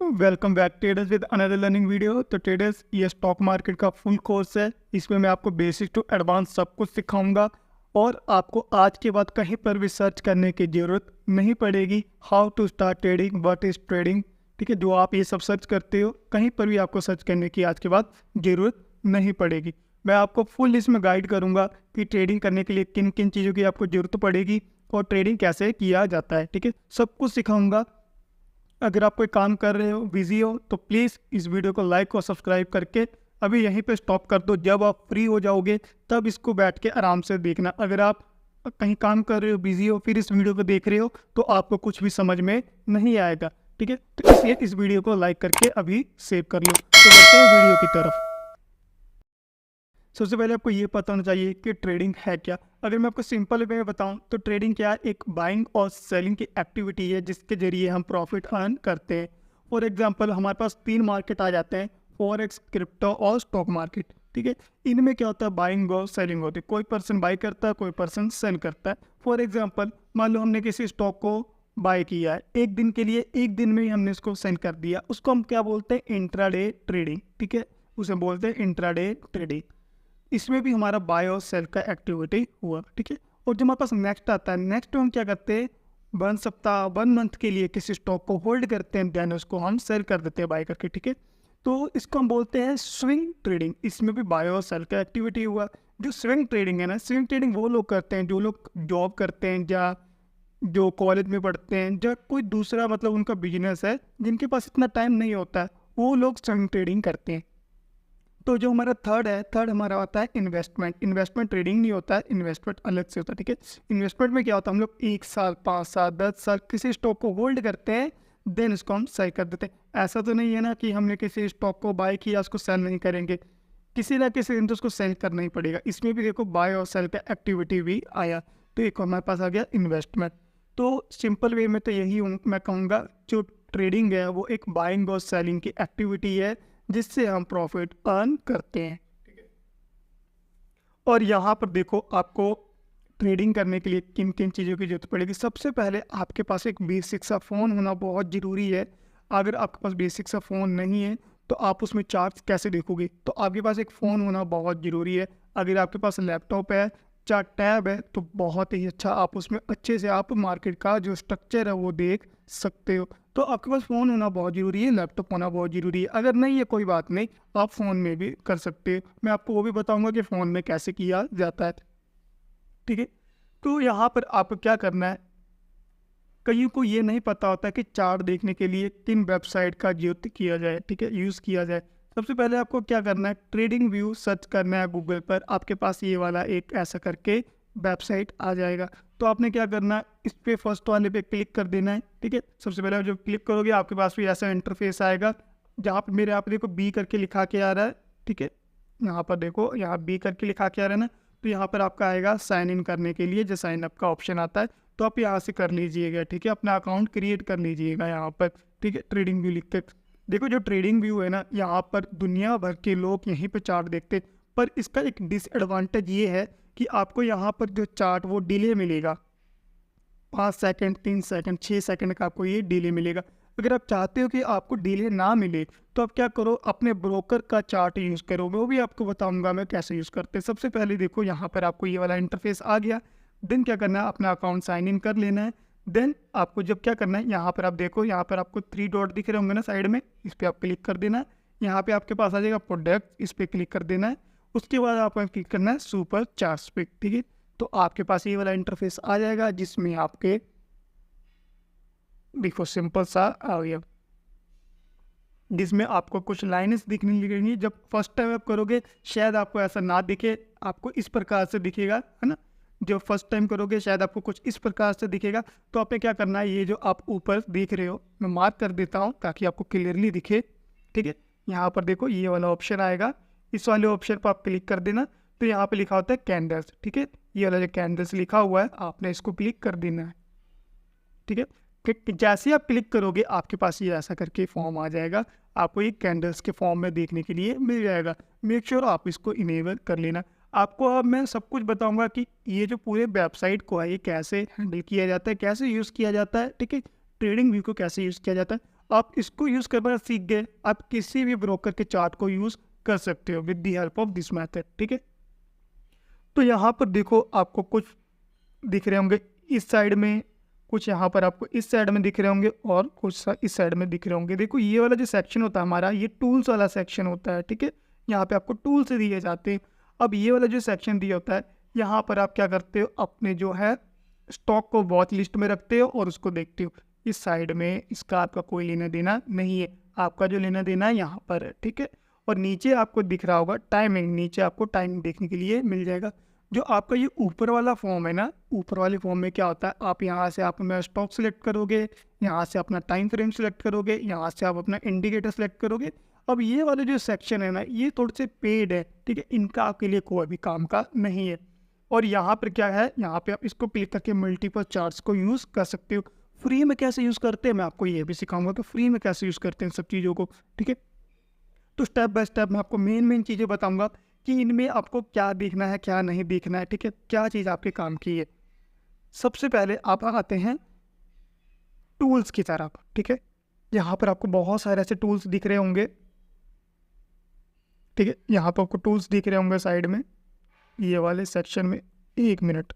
Welcome back traders with another learning video. तो traders, ये stock market का full course है। इसमें मैं आपको बेसिक टू एडवांस सब कुछ सिखाऊंगा और आपको आज के बाद कहीं पर भी सर्च करने की ज़रूरत नहीं पड़ेगी। How to start trading, what is trading, ठीक है। जो आप ये सब सर्च करते हो, कहीं पर भी आपको सर्च करने की आज के बाद ज़रूरत नहीं पड़ेगी। मैं आपको फुल इसमें गाइड करूँगा कि ट्रेडिंग करने के लिए किन किन चीज़ों की आपको ज़रूरत पड़ेगी और ट्रेडिंग कैसे किया जाता है, ठीक है। सब कुछ सिखाऊंगा। अगर आप कोई काम कर रहे हो, बिजी हो, तो प्लीज़ इस वीडियो को लाइक और सब्सक्राइब करके अभी यहीं पे स्टॉप कर दो। जब आप फ्री हो जाओगे तब इसको बैठ के आराम से देखना। अगर आप कहीं काम कर रहे हो, बिजी हो, फिर इस वीडियो को देख रहे हो तो आपको कुछ भी समझ में नहीं आएगा, ठीक है। तो इसलिए इस वीडियो को लाइक करके अभी सेव कर लो। तो बढ़ते हैं वीडियो की तरफ। सबसे पहले आपको ये पता होना चाहिए कि ट्रेडिंग है क्या। अगर मैं आपको सिंपल वे में बताऊं तो ट्रेडिंग क्या है, एक बाइंग और सेलिंग की एक्टिविटी है जिसके जरिए हम प्रॉफिट अर्न करते हैं। फॉर एग्जांपल, हमारे पास 3 मार्केट आ जाते हैं, फॉरेक्स, क्रिप्टो और स्टॉक मार्केट, ठीक है। इनमें क्या होता है, बाइंग और सेलिंग होती है। कोई पर्सन बाई करता है, कोई पर्सन सेल करता है। फॉर एग्जाम्पल, मान लो हमने किसी स्टॉक को बाय किया है एक दिन के लिए, एक दिन में ही हमने इसको सेल कर दिया, उसको हम क्या बोलते हैं, इंट्राडे ट्रेडिंग, ठीक है। उसे बोलते हैं इंट्राडे ट्रेडिंग। इसमें भी हमारा बाय और सेल का एक्टिविटी हुआ, ठीक है। और जो हमारे पास नेक्स्ट आता है, नेक्स्ट हम क्या करते हैं, 1 सप्ताह 1 मंथ के लिए किसी स्टॉक को होल्ड करते हैं, देन उसको हम सेल कर देते हैं बाय करके, ठीक है। तो इसको हम बोलते हैं स्विंग ट्रेडिंग। इसमें भी बाय और सेल का एक्टिविटी हुआ। जो स्विंग ट्रेडिंग है ना, स्विंग ट्रेडिंग वो लोग करते हैं जो लोग जॉब करते हैं या जो कॉलेज में पढ़ते हैं या कोई दूसरा मतलब उनका बिजनेस है, जिनके पास इतना टाइम नहीं होता है, वो लोग स्विंग ट्रेडिंग करते हैं। तो जो हमारा थर्ड है, थर्ड हमारा होता है इन्वेस्टमेंट। इन्वेस्टमेंट ट्रेडिंग नहीं होता है, इन्वेस्टमेंट अलग से होता है, ठीक है। इन्वेस्टमेंट में क्या होता है, हम लोग 1 साल, 5 साल, 10 साल किसी स्टॉक को होल्ड करते हैं, देन इसको हम सेल कर देते हैं। ऐसा तो नहीं है ना कि हमने किसी स्टॉक को बाय किया उसको सेल नहीं करेंगे, किसी ना किसी दिन तो उसको सेल करना ही पड़ेगा। इसमें भी देखो बाय और सेल का एक्टिविटी भी आया, तो एक हमारे पास आ गया इन्वेस्टमेंट। तो सिंपल वे में तो यही मैं कहूँगा, जो ट्रेडिंग है वो एक बाइंग और सेलिंग की एक्टिविटी है जिससे हम प्रॉफिट अर्न करते हैं, ठीक है। और यहाँ पर देखो, आपको ट्रेडिंग करने के लिए किन किन चीज़ों की जरूरत पड़ेगी। सबसे पहले आपके पास एक बेसिक सा फ़ोन होना बहुत ज़रूरी है। अगर आपके पास बेसिक सा फ़ोन नहीं है तो आप उसमें चार्ट्स कैसे देखोगे, तो आपके पास एक फ़ोन होना बहुत ज़रूरी है। अगर आपके पास लैपटॉप है, चाहे टैब है, तो बहुत ही अच्छा, आप उसमें अच्छे से आप मार्केट का जो स्ट्रक्चर है वो देख सकते हो। तो आपके पास फ़ोन होना बहुत ज़रूरी है, लैपटॉप होना बहुत ज़रूरी है। अगर नहीं है कोई बात नहीं, आप फ़ोन में भी कर सकते हो। मैं आपको वो भी बताऊंगा कि फ़ोन में कैसे किया जाता है, ठीक है। तो यहाँ पर आपको क्या करना है, कईयों को ये नहीं पता होता कि चार्ट देखने के लिए किन वेबसाइट का यूज किया जाए, ठीक है, यूज़ किया जाए। सबसे पहले आपको क्या करना है, ट्रेडिंग व्यू सर्च करना है गूगल पर। आपके पास ये वाला एक ऐसा करके वेबसाइट आ जाएगा। तो आपने क्या करना है, इस पर फर्स्ट वाले पे क्लिक कर देना है, ठीक है। सबसे पहले जब क्लिक करोगे आपके पास भी ऐसा इंटरफेस आएगा, जहाँ पर मेरे यहाँ पर देखो बी करके लिखा के आ रहा है, ठीक है। यहाँ पर देखो, यहाँ बी करके लिखा के आ रहा है ना, तो यहाँ पर आपका आएगा साइन इन करने के लिए, जो साइन अप का ऑप्शन आता है, तो आप यहाँ से कर लीजिएगा, ठीक है। अपना अकाउंट क्रिएट कर लीजिएगा यहाँ पर, ठीक है। ट्रेडिंग व्यू लिख के देखो, जो ट्रेडिंग व्यू है ना, यहाँ पर दुनिया भर के लोग यहीं पे चार्ट देखते हैं। पर इसका एक डिसएडवांटेज ये है कि आपको यहाँ पर जो चार्ट वो डिले मिलेगा, 5 सेकंड, 3 सेकंड, 6 सेकंड का आपको ये डिले मिलेगा। अगर आप चाहते हो कि आपको डिले ना मिले तो आप क्या करो, अपने ब्रोकर का चार्ट यूज़ करो। वो भी आपको बताऊंगा मैं कैसे यूज़ करते हैं। सबसे पहले देखो, यहाँ पर आपको ये वाला इंटरफेस आ गया। देन क्या करना है, अपना अकाउंट साइन इन कर लेना है। देन आपको जब क्या करना है, यहाँ पर आप देखो, यहाँ पर आपको 3 डॉट दिख रहे होंगे ना साइड में, इस पर आप क्लिक कर देना है। यहाँ पे आपके पास आ जाएगा प्रोडक्ट, इस पर क्लिक कर देना है। उसके बाद आपको क्लिक करना है सुपर चार्ट्स पे, ठीक है। तो आपके पास ये वाला इंटरफेस आ जाएगा जिसमें आपके देखो सिंपल सा आ गया, जिसमें आपको कुछ लाइन्स दिखने लगेंगी। जब फर्स्ट टाइम आप करोगे शायद आपको ऐसा ना दिखे, आपको इस प्रकार से दिखेगा, है ना। जब फर्स्ट टाइम करोगे शायद आपको कुछ इस प्रकार से दिखेगा। तो आपने क्या करना है, ये जो आप ऊपर देख रहे हो, मैं मार्क कर देता हूँ ताकि आपको क्लियरली दिखे, ठीक है। यहाँ पर देखो ये वाला ऑप्शन आएगा, इस वाले ऑप्शन पर आप क्लिक कर देना। तो यहाँ पे लिखा होता है कैंडल्स, ठीक है। ये वाला जो कैंडल्स लिखा हुआ है, आपने इसको क्लिक कर देना है, ठीक है। जैसे ही आप क्लिक करोगे आपके पास ये ऐसा करके फॉर्म आ जाएगा, आपको ये कैंडल्स के फॉर्म में देखने के लिए मिल जाएगा। मेक श्योर आप इसको इनेबल कर लेना। आपको अब मैं सब कुछ बताऊंगा कि ये जो पूरे वेबसाइट को है ये कैसे हैंडल किया जाता है, कैसे यूज़ किया जाता है, ठीक है। ट्रेडिंग व्यू को कैसे यूज़ किया जाता है। आप इसको यूज़ करना सीख गए, आप किसी भी ब्रोकर के चार्ट को यूज़ कर सकते हो with the help of this method, ठीक है। तो यहाँ पर देखो आपको कुछ दिख रहे होंगे इस साइड में, कुछ यहाँ पर आपको इस साइड में दिख रहे होंगे और कुछ इस साइड में दिख रहे होंगे। देखो ये वाला जो सेक्शन होता है हमारा, ये टूल्स वाला सेक्शन होता है, ठीक है। यहाँ पे आपको टूल्स दिए जाते हैं। अब ये वाला जो सेक्शन दिया होता है, यहाँ पर आप क्या करते हो, अपने जो है स्टॉक को वॉच लिस्ट में रखते हो और उसको देखते हो। इस साइड में इसका आपका कोई लेना देना नहीं है, आपका जो लेना देना है यहाँ पर है, ठीक है। और नीचे आपको दिख रहा होगा टाइमिंग, नीचे आपको टाइमिंग देखने के लिए मिल जाएगा। जो आपका ये ऊपर वाला फॉर्म है ना, ऊपर वाले फॉर्म में क्या होता है, आप यहाँ से आप अपना स्टॉक सेलेक्ट करोगे, यहाँ से अपना टाइम फ्रेम सेलेक्ट करोगे, यहाँ से आप अपना इंडिकेटर सेलेक्ट करोगे। अब ये वाले जो सेक्शन है ना, ये थोड़े से पेड है, ठीक है, इनका आपके लिए कोई भी काम का नहीं है। और यहाँ पर क्या है, यहाँ पे आप इसको क्लिक करके मल्टीपल चार्ट्स को यूज़ कर सकते हो। फ्री में कैसे यूज़ करते हैं मैं आपको ये भी सिखाऊंगा कि फ्री में कैसे यूज़ करते हैं सब चीज़ों को, ठीक है। तो स्टेप बाय स्टेप मैं आपको मेन चीज़ें बताऊंगा कि इनमें आपको क्या देखना है क्या नहीं देखना है, ठीक है, क्या चीज़ आपके काम की है। सबसे पहले आप आते हैं टूल्स की तरफ, ठीक है। यहाँ पर आपको बहुत सारे ऐसे टूल्स दिख रहे होंगे, ठीक है। यहाँ पर आपको टूल्स दिख रहे होंगे साइड में, ये वाले सेक्शन में, 1 मिनट,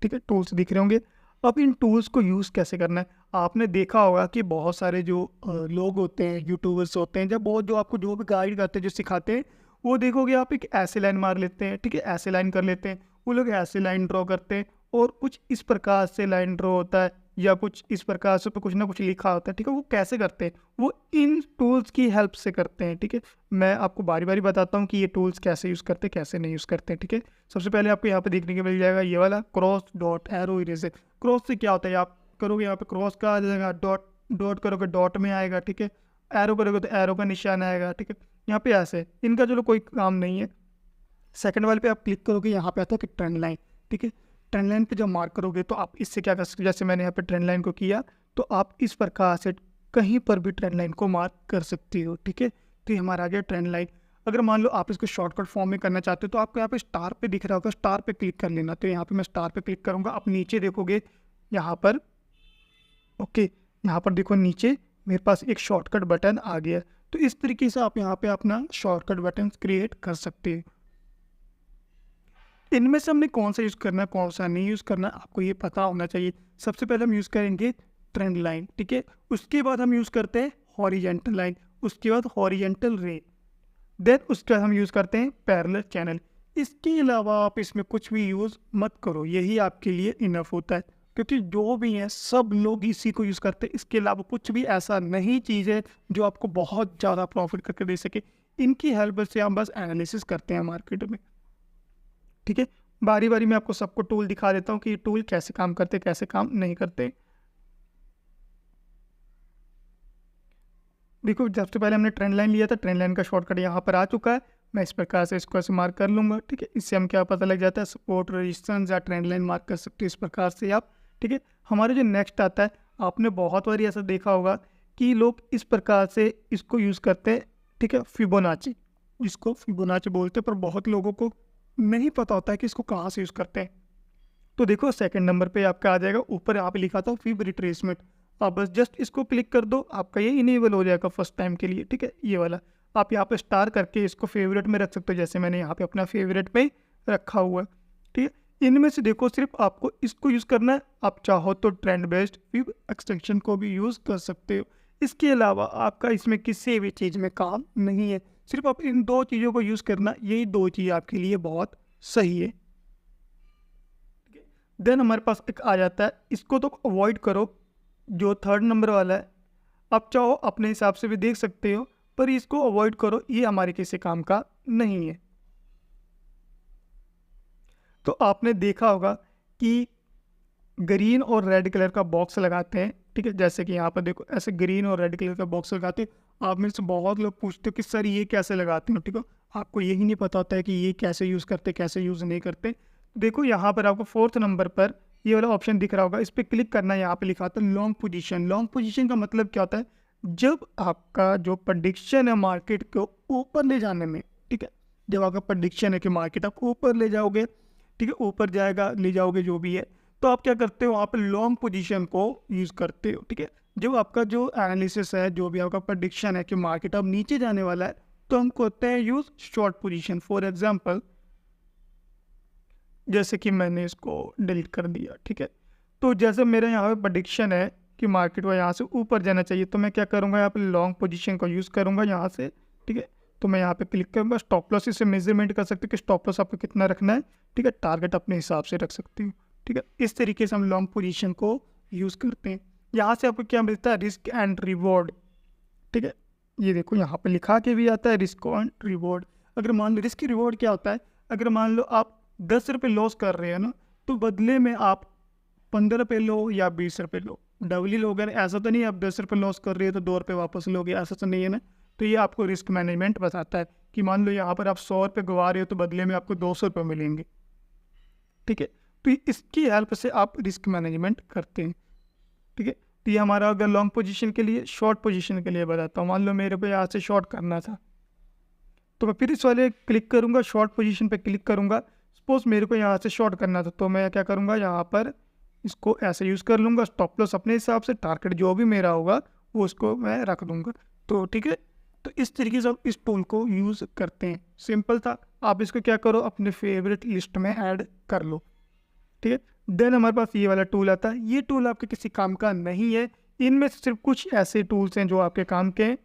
ठीक है, टूल्स दिख रहे होंगे। अब इन टूल्स को यूज़ कैसे करना है, आपने देखा होगा कि बहुत सारे जो लोग होते हैं, यूट्यूबर्स होते हैं, जब बहुत जो आपको जो भी गाइड करते हैं, जो सिखाते हैं, वो देखोगे आप एक ऐसे लाइन मार लेते हैं, ठीक है, ऐसे लाइन कर लेते हैं, वो लोग ऐसे लाइन ड्रॉ करते हैं और कुछ इस प्रकार से लाइन ड्रॉ होता है या कुछ इस प्रकार से कुछ ना कुछ लिखा होता है, ठीक है। वो कैसे करते हैं, वो इन टूल्स की हेल्प से करते हैं, ठीक है। मैं आपको बारी बारी बताता हूँ कि ये टूल्स कैसे यूज़ करते हैं कैसे नहीं यूज़ करते हैं, ठीक है। सबसे पहले आपको यहाँ पे देखने को मिल जाएगा ये वाला cross dot arrow eraser. Cross से क्या होता है, आप करोगे यहाँ पे क्रॉस का आ जाएगा, डॉट डॉट करोगे डॉट में आएगा, ठीक है, एरो करोगे तो एरो का निशान आएगा, ठीक है। यहाँ पे ऐसे इनका चलो कोई काम नहीं है। सेकंड वाले पे आप क्लिक करोगे, यहाँ पे आता है कि ट्रेंड लाइन, ठीक है। ट्रेंड लाइन पे जब मार्क करोगे तो आप इससे क्या कर सकते हो, जैसे मैंने यहाँ पे ट्रेंड लाइन को किया तो आप इस प्रकार से कहीं पर भी ट्रेंड लाइन को मार्क कर सकते हो, ठीक है। तो ये हमारा आ गया ट्रेंड लाइन। अगर मान लो आप इसको शॉर्टकट फॉर्म में करना चाहते हो तो आपको यहाँ पे स्टार पे दिख रहा होगा, स्टार पे क्लिक कर लेना। तो यहाँ पे मैं स्टार पे क्लिक करूँगा, आप नीचे देखोगे यहाँ पर, ओके, यहाँ पर देखो नीचे मेरे पास एक शॉर्टकट बटन आ गया। तो इस तरीके से आप यहाँ पे अपना शॉर्टकट बटन क्रिएट कर सकते हैं। इनमें से हमने कौन सा यूज़ करना है कौन सा नहीं यूज़ करना आपको ये पता होना चाहिए। सबसे पहले हम यूज़ करेंगे ट्रेंड लाइन, ठीक है। उसके बाद हम यूज़ करते हैं हॉरिजेंटल लाइन, उसके बाद हॉरिजेंटल रे, देन उसके बाद हम यूज़ करते हैं पैरेलल चैनल। इसके अलावा आप इसमें कुछ भी यूज़ मत करो, यही आपके लिए इनफ होता है, क्योंकि जो भी हैं सब लोग इसी को यूज़ करते हैं। इसके अलावा कुछ भी ऐसा नहीं चीज़ है जो आपको बहुत ज़्यादा प्रॉफिट करके दे सके। इनकी हेल्प से हम बस एनालिसिस करते हैं मार्केट में, ठीक है। बारी बारी मैं आपको सबको टूल दिखा देता हूँ कि ये टूल कैसे काम करते कैसे काम नहीं करते। देखो सबसे पहले हमने ट्रेंड लाइन लिया था, ट्रेंड लाइन का शॉर्टकट यहाँ पर आ चुका है। मैं इस प्रकार से इसको ऐसे मार्क कर लूँगा, ठीक है। इससे हम क्या पता लग जाता है, सपोर्ट रेजिस्टेंस या ट्रेंड लाइन मार्क कर सकते हो इस प्रकार से आप, ठीक है। हमारे जो नेक्स्ट आता है, आपने बहुत बार ऐसा देखा होगा कि लोग इस प्रकार से इसको यूज़ करते हैं, ठीक है, फिबोनाची, जिसको फिबोनाची बोलते हैं, पर बहुत लोगों को नहीं पता होता है कि इसको कहाँ से यूज़ करते हैं। तो देखो सेकंड नंबर पे आपका आ जाएगा, ऊपर यहाँ पे लिखा था फिब रिट्रेसमेंट, आप बस जस्ट इसको क्लिक कर दो, आपका ये इनेबल हो जाएगा फर्स्ट टाइम के लिए, ठीक है। ये वाला आप यहाँ पे स्टार करके इसको फेवरेट में रख सकते हो, जैसे मैंने यहाँ पे अपना फेवरेट में रखा हुआ है, ठीक है। इनमें से देखो सिर्फ आपको इसको यूज़ करना है, आप चाहो तो ट्रेंड बेस्ड फिब एक्सटेंशन को भी यूज़ कर सकते हो। इसके अलावा आपका इसमें किसी भी चीज़ में काम नहीं है, सिर्फ आप इन दो चीज़ों को यूज़ करना, यही दो चीज़ आपके लिए बहुत सही है। देन हमारे पास एक आ जाता है, इसको तो अवॉइड करो, जो थर्ड नंबर वाला है, आप चाहो अपने हिसाब से भी देख सकते हो, पर इसको अवॉइड करो, ये हमारे किसी काम का नहीं है। तो आपने देखा होगा कि ग्रीन और रेड कलर का बॉक्स लगाते हैं, ठीक है, जैसे कि यहाँ पर देखो ऐसे ग्रीन और रेड कलर का बॉक्स लगाते हैं। आप में से बहुत लोग पूछते हो कि सर ये कैसे लगाते हो, ठीक है, आपको यही नहीं पता होता है कि ये कैसे यूज़ करते कैसे यूज़ नहीं करते। देखो यहाँ पर आपको फोर्थ नंबर पर ये वाला ऑप्शन दिख रहा होगा, इस पर क्लिक करना है। यहाँ पे लिखा था लॉन्ग पोजीशन। लॉन्ग पोजीशन का मतलब क्या होता है, जब आपका जो प्रेडिक्शन है मार्केट को ऊपर ले जाने में, ठीक है, जब आपका प्रेडिक्शन है कि मार्केट आप ऊपर ले जाओगे, ठीक है, ऊपर जाएगा ले जाओगे जो भी है, तो आप क्या करते हो, वहाँ पे लॉन्ग पोजीशन को यूज़ करते हो, ठीक है। जो आपका जो एनालिसिस है, जो भी आपका प्रेडिक्शन है कि मार्केट अब नीचे जाने वाला है, तो हम करते हैं use short position. For example जैसे कि मैंने इसको डिलीट कर दिया, ठीक है। तो जैसे मेरे यहाँ पे प्रेडिक्शन है कि मार्केट को यहाँ से ऊपर जाना चाहिए, तो मैं क्या करूँगा, यहाँ पे लॉन्ग पोजीशन को यूज़ करूँगा यहाँ से, ठीक है। तो मैं यहाँ पे क्लिक करूँगा, स्टॉप लॉस से मेजरमेंट कर सकते हो कि स्टॉप लॉस आपको कितना रखना है, ठीक है। टारगेट अपने हिसाब से रख सकती हूँ, ठीक है। इस तरीके से हम लॉन्ग पोजीशन को यूज़ करते हैं। यहाँ से आपको क्या मिलता है, रिस्क एंड रिवॉर्ड, ठीक है। ये देखो यहाँ पे लिखा के भी आता है रिस्क एंड रिवॉर्ड। अगर मान लो रिस्क रिवॉर्ड क्या होता है, अगर मान लो आप 10 रुपये लॉस कर रहे हैं ना, तो बदले में आप 15 रुपये लो या 20 रुपये लो, डबल ही लोगे। ऐसा तो नहीं आप 10 रुपये लॉस कर रहे हो तो 2 रुपये वापस लोगे, ऐसा तो नहीं है ना। तो ये आपको रिस्क मैनेजमेंट बताता है कि मान लो यहाँ पर आप 100 रुपये गवा रहे हो तो बदले में आपको 200 रुपये मिलेंगे, ठीक है। तो इसकी हेल्प से आप रिस्क मैनेजमेंट करते हैं, ठीक है। तो ये हमारा अगर लॉन्ग पोजीशन के लिए, शॉर्ट पोजीशन के लिए बताता हूँ। मान लो मेरे को यहाँ से शॉर्ट करना था, तो मैं फिर इस वाले क्लिक करूँगा, शॉर्ट पोजीशन पे क्लिक करूँगा। सपोज मेरे को यहाँ से शॉर्ट करना था, तो मैं क्या करूँगा, यहाँ पर इसको ऐसे यूज़ कर लूँगा। स्टॉप लॉस अपने हिसाब से, टारगेट जो भी मेरा होगा वो उसको मैं रख दूँगा, तो ठीक है। तो इस तरीके से आप इस टूल को यूज़ करते हैं। सिंपल था। आप इसको क्या करो, अपने फेवरेट लिस्ट में ऐड कर लो, ठीक है। देन हमारे पास ये वाला टूल आता है। ये टूल आपके किसी काम का नहीं है, इनमें से सिर्फ कुछ ऐसे टूल्स हैं जो आपके काम के हैं।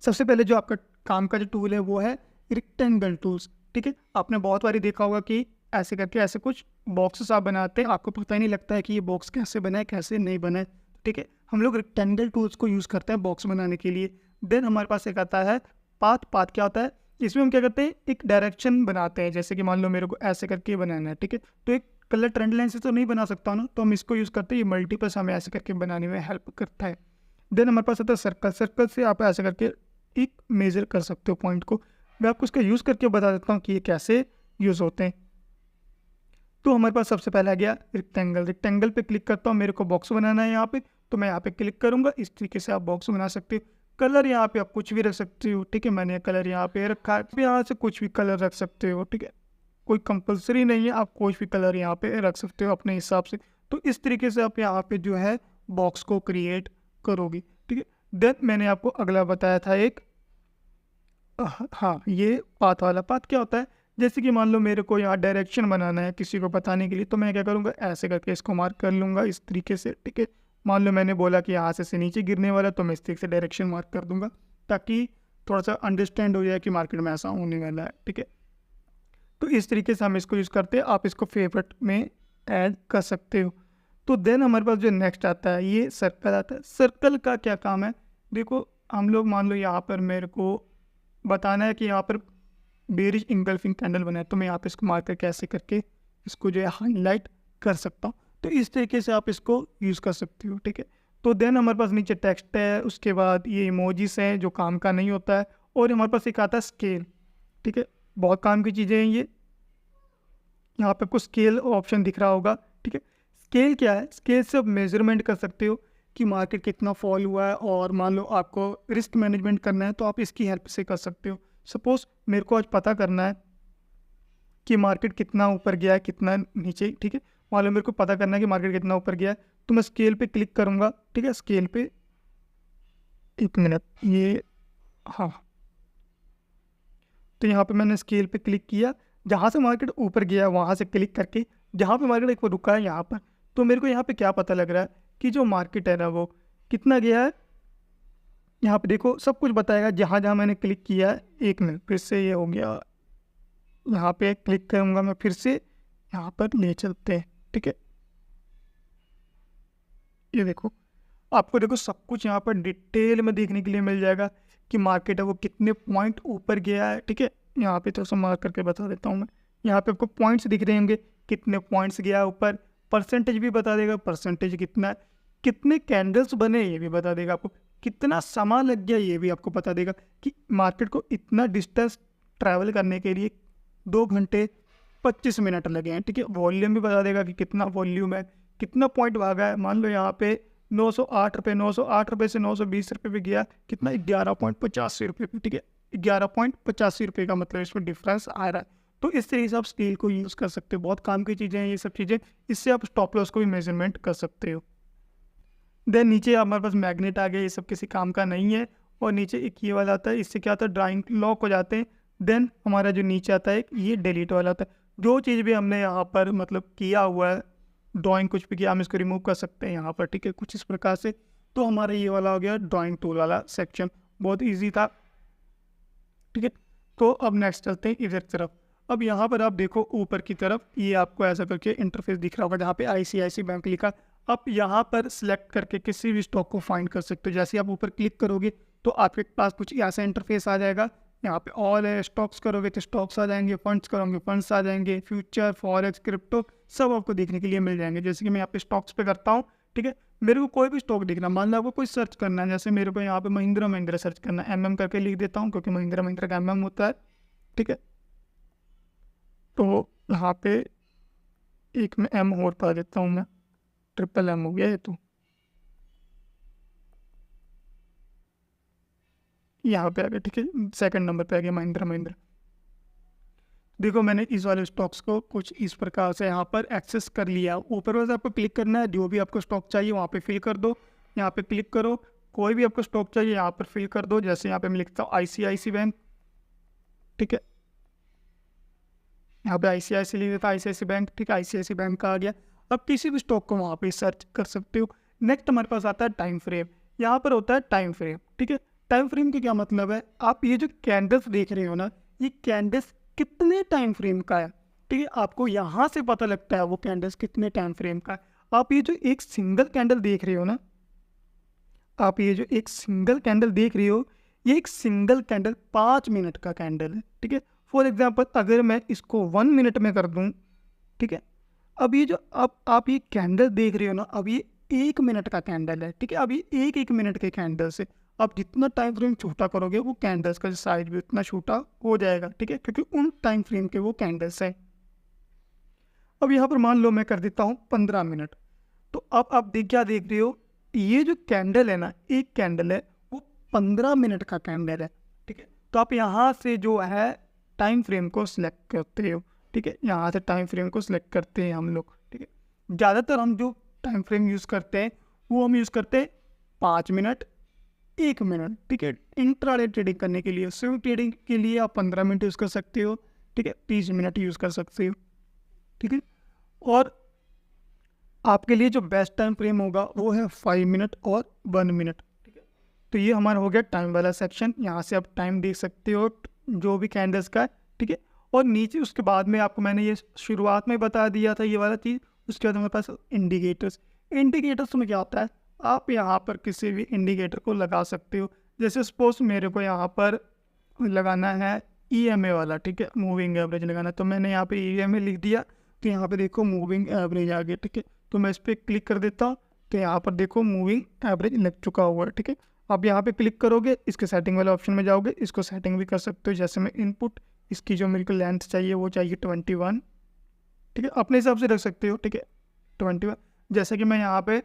सबसे पहले जो आपका काम का जो टूल है वो है रेक्टेंगल टूल्स, ठीक है। आपने बहुत बारी देखा होगा कि ऐसे करके ऐसे कुछ बॉक्सेस आप बनाते हैं, आपको पता ही नहीं लगता है कि ये बॉक्स कैसे बना है कैसे नहीं बना है, ठीक है। हम लोग रेक्टेंगल टूल्स को यूज़ करते हैं बॉक्स बनाने के लिए। देन हमारे पास एक आता है पाथ। पाथ क्या होता है, इसमें हम क्या करते हैं, एक डायरेक्शन बनाते हैं। जैसे कि मान लो मेरे को ऐसे करके बनाना है, ठीक है। तो एक कलर ट्रेंड लाइन से तो नहीं बना सकता ना, तो हम इसको यूज़ करते हैं। ये मल्टीपल्स हमें ऐसे करके बनाने में हेल्प करता है। देन हमारे पास आता है सर्कल। सर्कल से आप ऐसे करके एक मेज़र कर सकते हो पॉइंट को। मैं आपको इसका यूज़ करके बता देता हूँ कि ये कैसे यूज़ होते हैं। तो हमारे पास सबसे पहला आ गया रेक्टेंगल। रेक्टेंगल पे क्लिक करता हूँ, मेरे को बॉक्स बनाना है यहाँ पे, तो मैं यहाँ पे क्लिक करूँगा। इस तरीके से आप बॉक्स बना सकते हो। कलर यहाँ पे आप कुछ भी रख सकते हो, ठीक है। मैंने कलर यहाँ पे रखा है, यहाँ से कुछ भी कलर रख सकते हो, ठीक है। कोई कंपलसरी नहीं है, आप कोई भी कलर यहाँ पे रख सकते हो अपने हिसाब से। तो इस तरीके से आप यहाँ पे जो है बॉक्स को क्रिएट करोगे, ठीक है। देन मैंने आपको अगला बताया था एक, हाँ, ये पाथ वाला। पाथ क्या होता है, जैसे कि मान लो मेरे को यहाँ डायरेक्शन बनाना है किसी को बताने के लिए, तो मैं क्या करूँगा, ऐसे करके इसको मार्क कर लूँगा इस तरीके से, ठीक है। मान लो मैंने बोला कि यहाँ से नीचे गिरने वाला, तो मैं इस तरीके से डायरेक्शन मार्क कर दूंगा, ताकि थोड़ा सा अंडरस्टैंड हो जाए कि मार्केट में ऐसा होने वाला है, ठीक है। तो इस तरीके से हम इसको यूज़ करते हैं। आप इसको फेवरेट में ऐड कर सकते हो। तो देन हमारे पास जो नेक्स्ट आता है, ये सर्कल आता है। सर्कल का क्या काम है, देखो हम लोग मान लो यहाँ पर मेरे को बताना है कि यहाँ पर बेरिश इंगल्फिंग कैंडल बना है, तो मैं यहाँ पे इसको मार्क करके ऐसे करके इसको जो है हाईलाइट कर सकता हूँ। तो इस तरीके से आप इसको यूज़ कर सकते हो, ठीक है। तो देन हमारे पास नीचे टेक्स्ट है, उसके बाद ये इमोजीज हैं जो काम का नहीं होता है, और हमारे पास एक आता है स्केल, ठीक है। बहुत काम की चीज़ें हैं ये। यहाँ पे आपको स्केल ऑप्शन दिख रहा होगा, ठीक है। स्केल क्या है, स्केल से आप मेजरमेंट कर सकते हो कि मार्केट कितना फॉल हुआ है, और मान लो आपको रिस्क मैनेजमेंट करना है तो आप इसकी हेल्प से कर सकते हो। सपोज मेरे को आज पता करना है कि मार्केट कितना ऊपर गया है कितना नीचे, ठीक है। मान लो मेरे को पता करना है कि मार्केट कितना ऊपर गया है, तो मैं स्केल पे क्लिक करूँगा, ठीक है। स्केल पे, एक मिनट, ये, हाँ, तो यहाँ पे मैंने स्केल पे क्लिक किया। जहाँ से मार्केट ऊपर गया वहाँ से क्लिक करके जहाँ पे मार्केट एक रुका है यहाँ पर, तो मेरे को यहाँ पे क्या पता लग रहा है कि जो मार्केट है ना वो कितना गया है। यहाँ पे देखो सब कुछ बताएगा जहाँ जहाँ मैंने क्लिक किया है। एक मिनट, फिर से ये हो गया, यहाँ पे क्लिक करूँगा मैं, फिर से यहाँ पर ले चलते हैं, ठीक है। ये देखो, आपको देखो सब कुछ यहाँ पर डिटेल में देखने के लिए मिल जाएगा कि मार्केट है वो कितने पॉइंट ऊपर गया है, ठीक है। यहाँ पे थोड़ा सा मार्क करके बता देता हूँ मैं। यहाँ पे आपको पॉइंट्स दिख रहे होंगे, कितने पॉइंट्स गया ऊपर। परसेंटेज भी बता देगा, परसेंटेज कितना है, कितने कैंडल्स बने ये भी बता देगा आपको, कितना समय लग गया ये भी आपको बता देगा कि मार्केट को इतना डिस्टेंस ट्रैवल करने के लिए 2 घंटे 25 मिनट लगे हैं, ठीक है। वॉल्यूम भी बता देगा कि कितना वॉल्यूम है, कितना पॉइंट भागा है। मान लो यहाँ पे 908 रुपये, 908 रुपये से 920 रुपये पे गया, कितना 11.85 रुपये पे, ठीक है। 11.85 रुपये का मतलब इसमें डिफरेंस आ रहा है। तो इस तरीके से आप स्केल को यूज़ कर सकते हो। बहुत काम की चीज़ें हैं ये सब चीज़ें। इससे आप स्टॉप लॉस को भी मेजरमेंट कर सकते हो। देन नीचे हमारे पास मैग्नेट आ गया, ये सब किसी काम का नहीं है। और नीचे एक ये वाला आता है, इससे क्या होता है ड्राइंग लॉक हो जाते हैं। देन हमारा जो नीचे आता है ये डिलीट वाला होता है। जो चीज़ भी हमने यहाँ पर मतलब किया हुआ है, ड्राइंग कुछ भी किया, हम इसको रिमूव कर सकते हैं यहाँ पर, ठीक है, कुछ इस प्रकार से। तो हमारा ये वाला हो गया ड्राइंग टूल वाला सेक्शन, बहुत ईजी था, ठीक है। तो अब नेक्स्ट चलते हैं इधर तरफ। अब यहाँ पर आप देखो ऊपर की तरफ ये आपको ऐसा करके इंटरफेस दिख रहा होगा जहाँ पे ICICI बैंक लिखा। आप यहाँ पर सिलेक्ट करके किसी भी स्टॉक को फाइंड कर सकते हो। जैसे आप ऊपर क्लिक करोगे तो आपके पास कुछ ऐसा इंटरफेस आ जाएगा। यहाँ पे ऑल है, स्टॉक्स करोगे तो स्टॉक्स आ जाएंगे, फंड्स करोगे फंड्स आ जाएंगे, फ्यूचर, फॉरेक्स, क्रिप्टो सब आपको देखने के लिए मिल जाएंगे। जैसे कि मैं यहाँ पे स्टॉक्स पे करता हूँ, ठीक है। मेरे को कोई भी स्टॉक देखना, मान लो आपको कोई सर्च करना है, जैसे मेरे को यहाँ पे महिंद्रा महिंद्रा सर्च करना है, MM करके लिख देता हूँ क्योंकि महिंद्रा महिंद्रा का MM होता है, ठीक है। तो यहाँ पे एक में M और पा देता हूँ मैं, MM हो गया ये। तो यहाँ पे आ गया, ठीक है, सेकंड नंबर पे आ गया महिंद्रा महिंद्रा। देखो मैंने इस वाले स्टॉक्स को कुछ इस प्रकार से यहाँ पर एक्सेस कर लिया। ऊपर बस आपको क्लिक करना है, जो भी आपको स्टॉक चाहिए वहाँ पे फिल कर दो। यहाँ पे क्लिक करो, कोई भी आपको स्टॉक चाहिए यहाँ पर फिल कर दो। जैसे यहाँ पे मैं लिखता हूँ ICICI बैंक, ठीक है, यहाँ पे ICICI लिख देता है, ICICI बैंक, ठीक है, ICICI बैंक का आ गया। अब किसी भी स्टॉक को वहाँ पे सर्च कर सकते हो। नेक्स्ट हमारे पास आता है टाइम फ्रेम। यहाँ पर होता है टाइम फ्रेम, ठीक है। टाइम फ्रेम का क्या मतलब है, आप ये जो कैंडल्स देख रहे हो ना, ये कैंडल्स कितने टाइम फ्रेम का है, ठीक है, आपको यहाँ से पता लगता है वो कैंडल्स कितने टाइम फ्रेम का है। आप ये जो एक सिंगल कैंडल देख रहे हो ना, आप ये जो एक सिंगल कैंडल देख रहे हो, ये एक सिंगल कैंडल 5 मिनट का कैंडल है, ठीक है। फॉर एग्जांपल अगर मैं इसको 1 मिनट में कर दूं, ठीक है, अब ये जो आप ये कैंडल देख रहे हो ना, अब ये 1 मिनट का कैंडल है, ठीक है। अब ये एक मिनट के कैंडल से आप जितना टाइम फ्रेम छोटा करोगे वो कैंडल्स का साइज भी उतना छोटा हो जाएगा, ठीक है, क्योंकि उन टाइम फ्रेम के वो कैंडल्स हैं। अब यहाँ पर मान लो मैं कर देता हूँ 15 मिनट। तो अब आप क्या देख रहे हो, ये जो कैंडल है ना, एक कैंडल है वो 15 मिनट का कैंडल है, ठीक है। तो आप यहाँ से जो है टाइम फ्रेम को सिलेक्ट करते हो, ठीक है, यहाँ से टाइम फ्रेम को सिलेक्ट करते हैं हम लोग, ठीक है। ज़्यादातर हम जो टाइम फ्रेम यूज़ करते हैं वो हम यूज़ करते हैं 5 मिनट, 1 मिनट, ठीक है, इंट्राडे ट्रेडिंग करने के लिए। स्विंग ट्रेडिंग के लिए आप 15 मिनट यूज़ कर सकते हो, ठीक है, 30 मिनट यूज़ कर सकते हो, ठीक है। और आपके लिए जो बेस्ट टाइम फ्रेम होगा वो है 5 मिनट और 1 मिनट, ठीक है। तो ये हमारा हो गया टाइम वाला सेक्शन। यहाँ से आप टाइम देख सकते हो जो भी कैंडल्स का है, ठीक है। और नीचे उसके बाद में आपको मैंने ये शुरुआत में बता दिया था ये वाला चीज़। उसके बाद हमारे पास इंडिकेटर्स। इंडिकेटर्स में क्या होता है, आप यहाँ पर किसी भी इंडिकेटर को लगा सकते हो। जैसे सपोज मेरे को यहाँ पर लगाना है EMA वाला, ठीक है, मूविंग एवरेज लगाना है, तो मैंने यहाँ पे EMA लिख दिया। तो यहाँ पे देखो मूविंग एवरेज आ गया, ठीक है। तो मैं इस पर क्लिक कर देता हूँ, तो यहाँ पर देखो मूविंग एवरेज लग चुका हुआ है, ठीक है। अब यहाँ पे क्लिक करोगे, इसके सेटिंग वाले ऑप्शन में जाओगे, इसको सेटिंग भी कर सकते हो। जैसे मैं इनपुट, इसकी जो मेरे को लेंथ चाहिए वो चाहिए 21, ठीक है, अपने हिसाब से रख सकते हो, ठीक है, 21। जैसे कि मैं यहाँ पे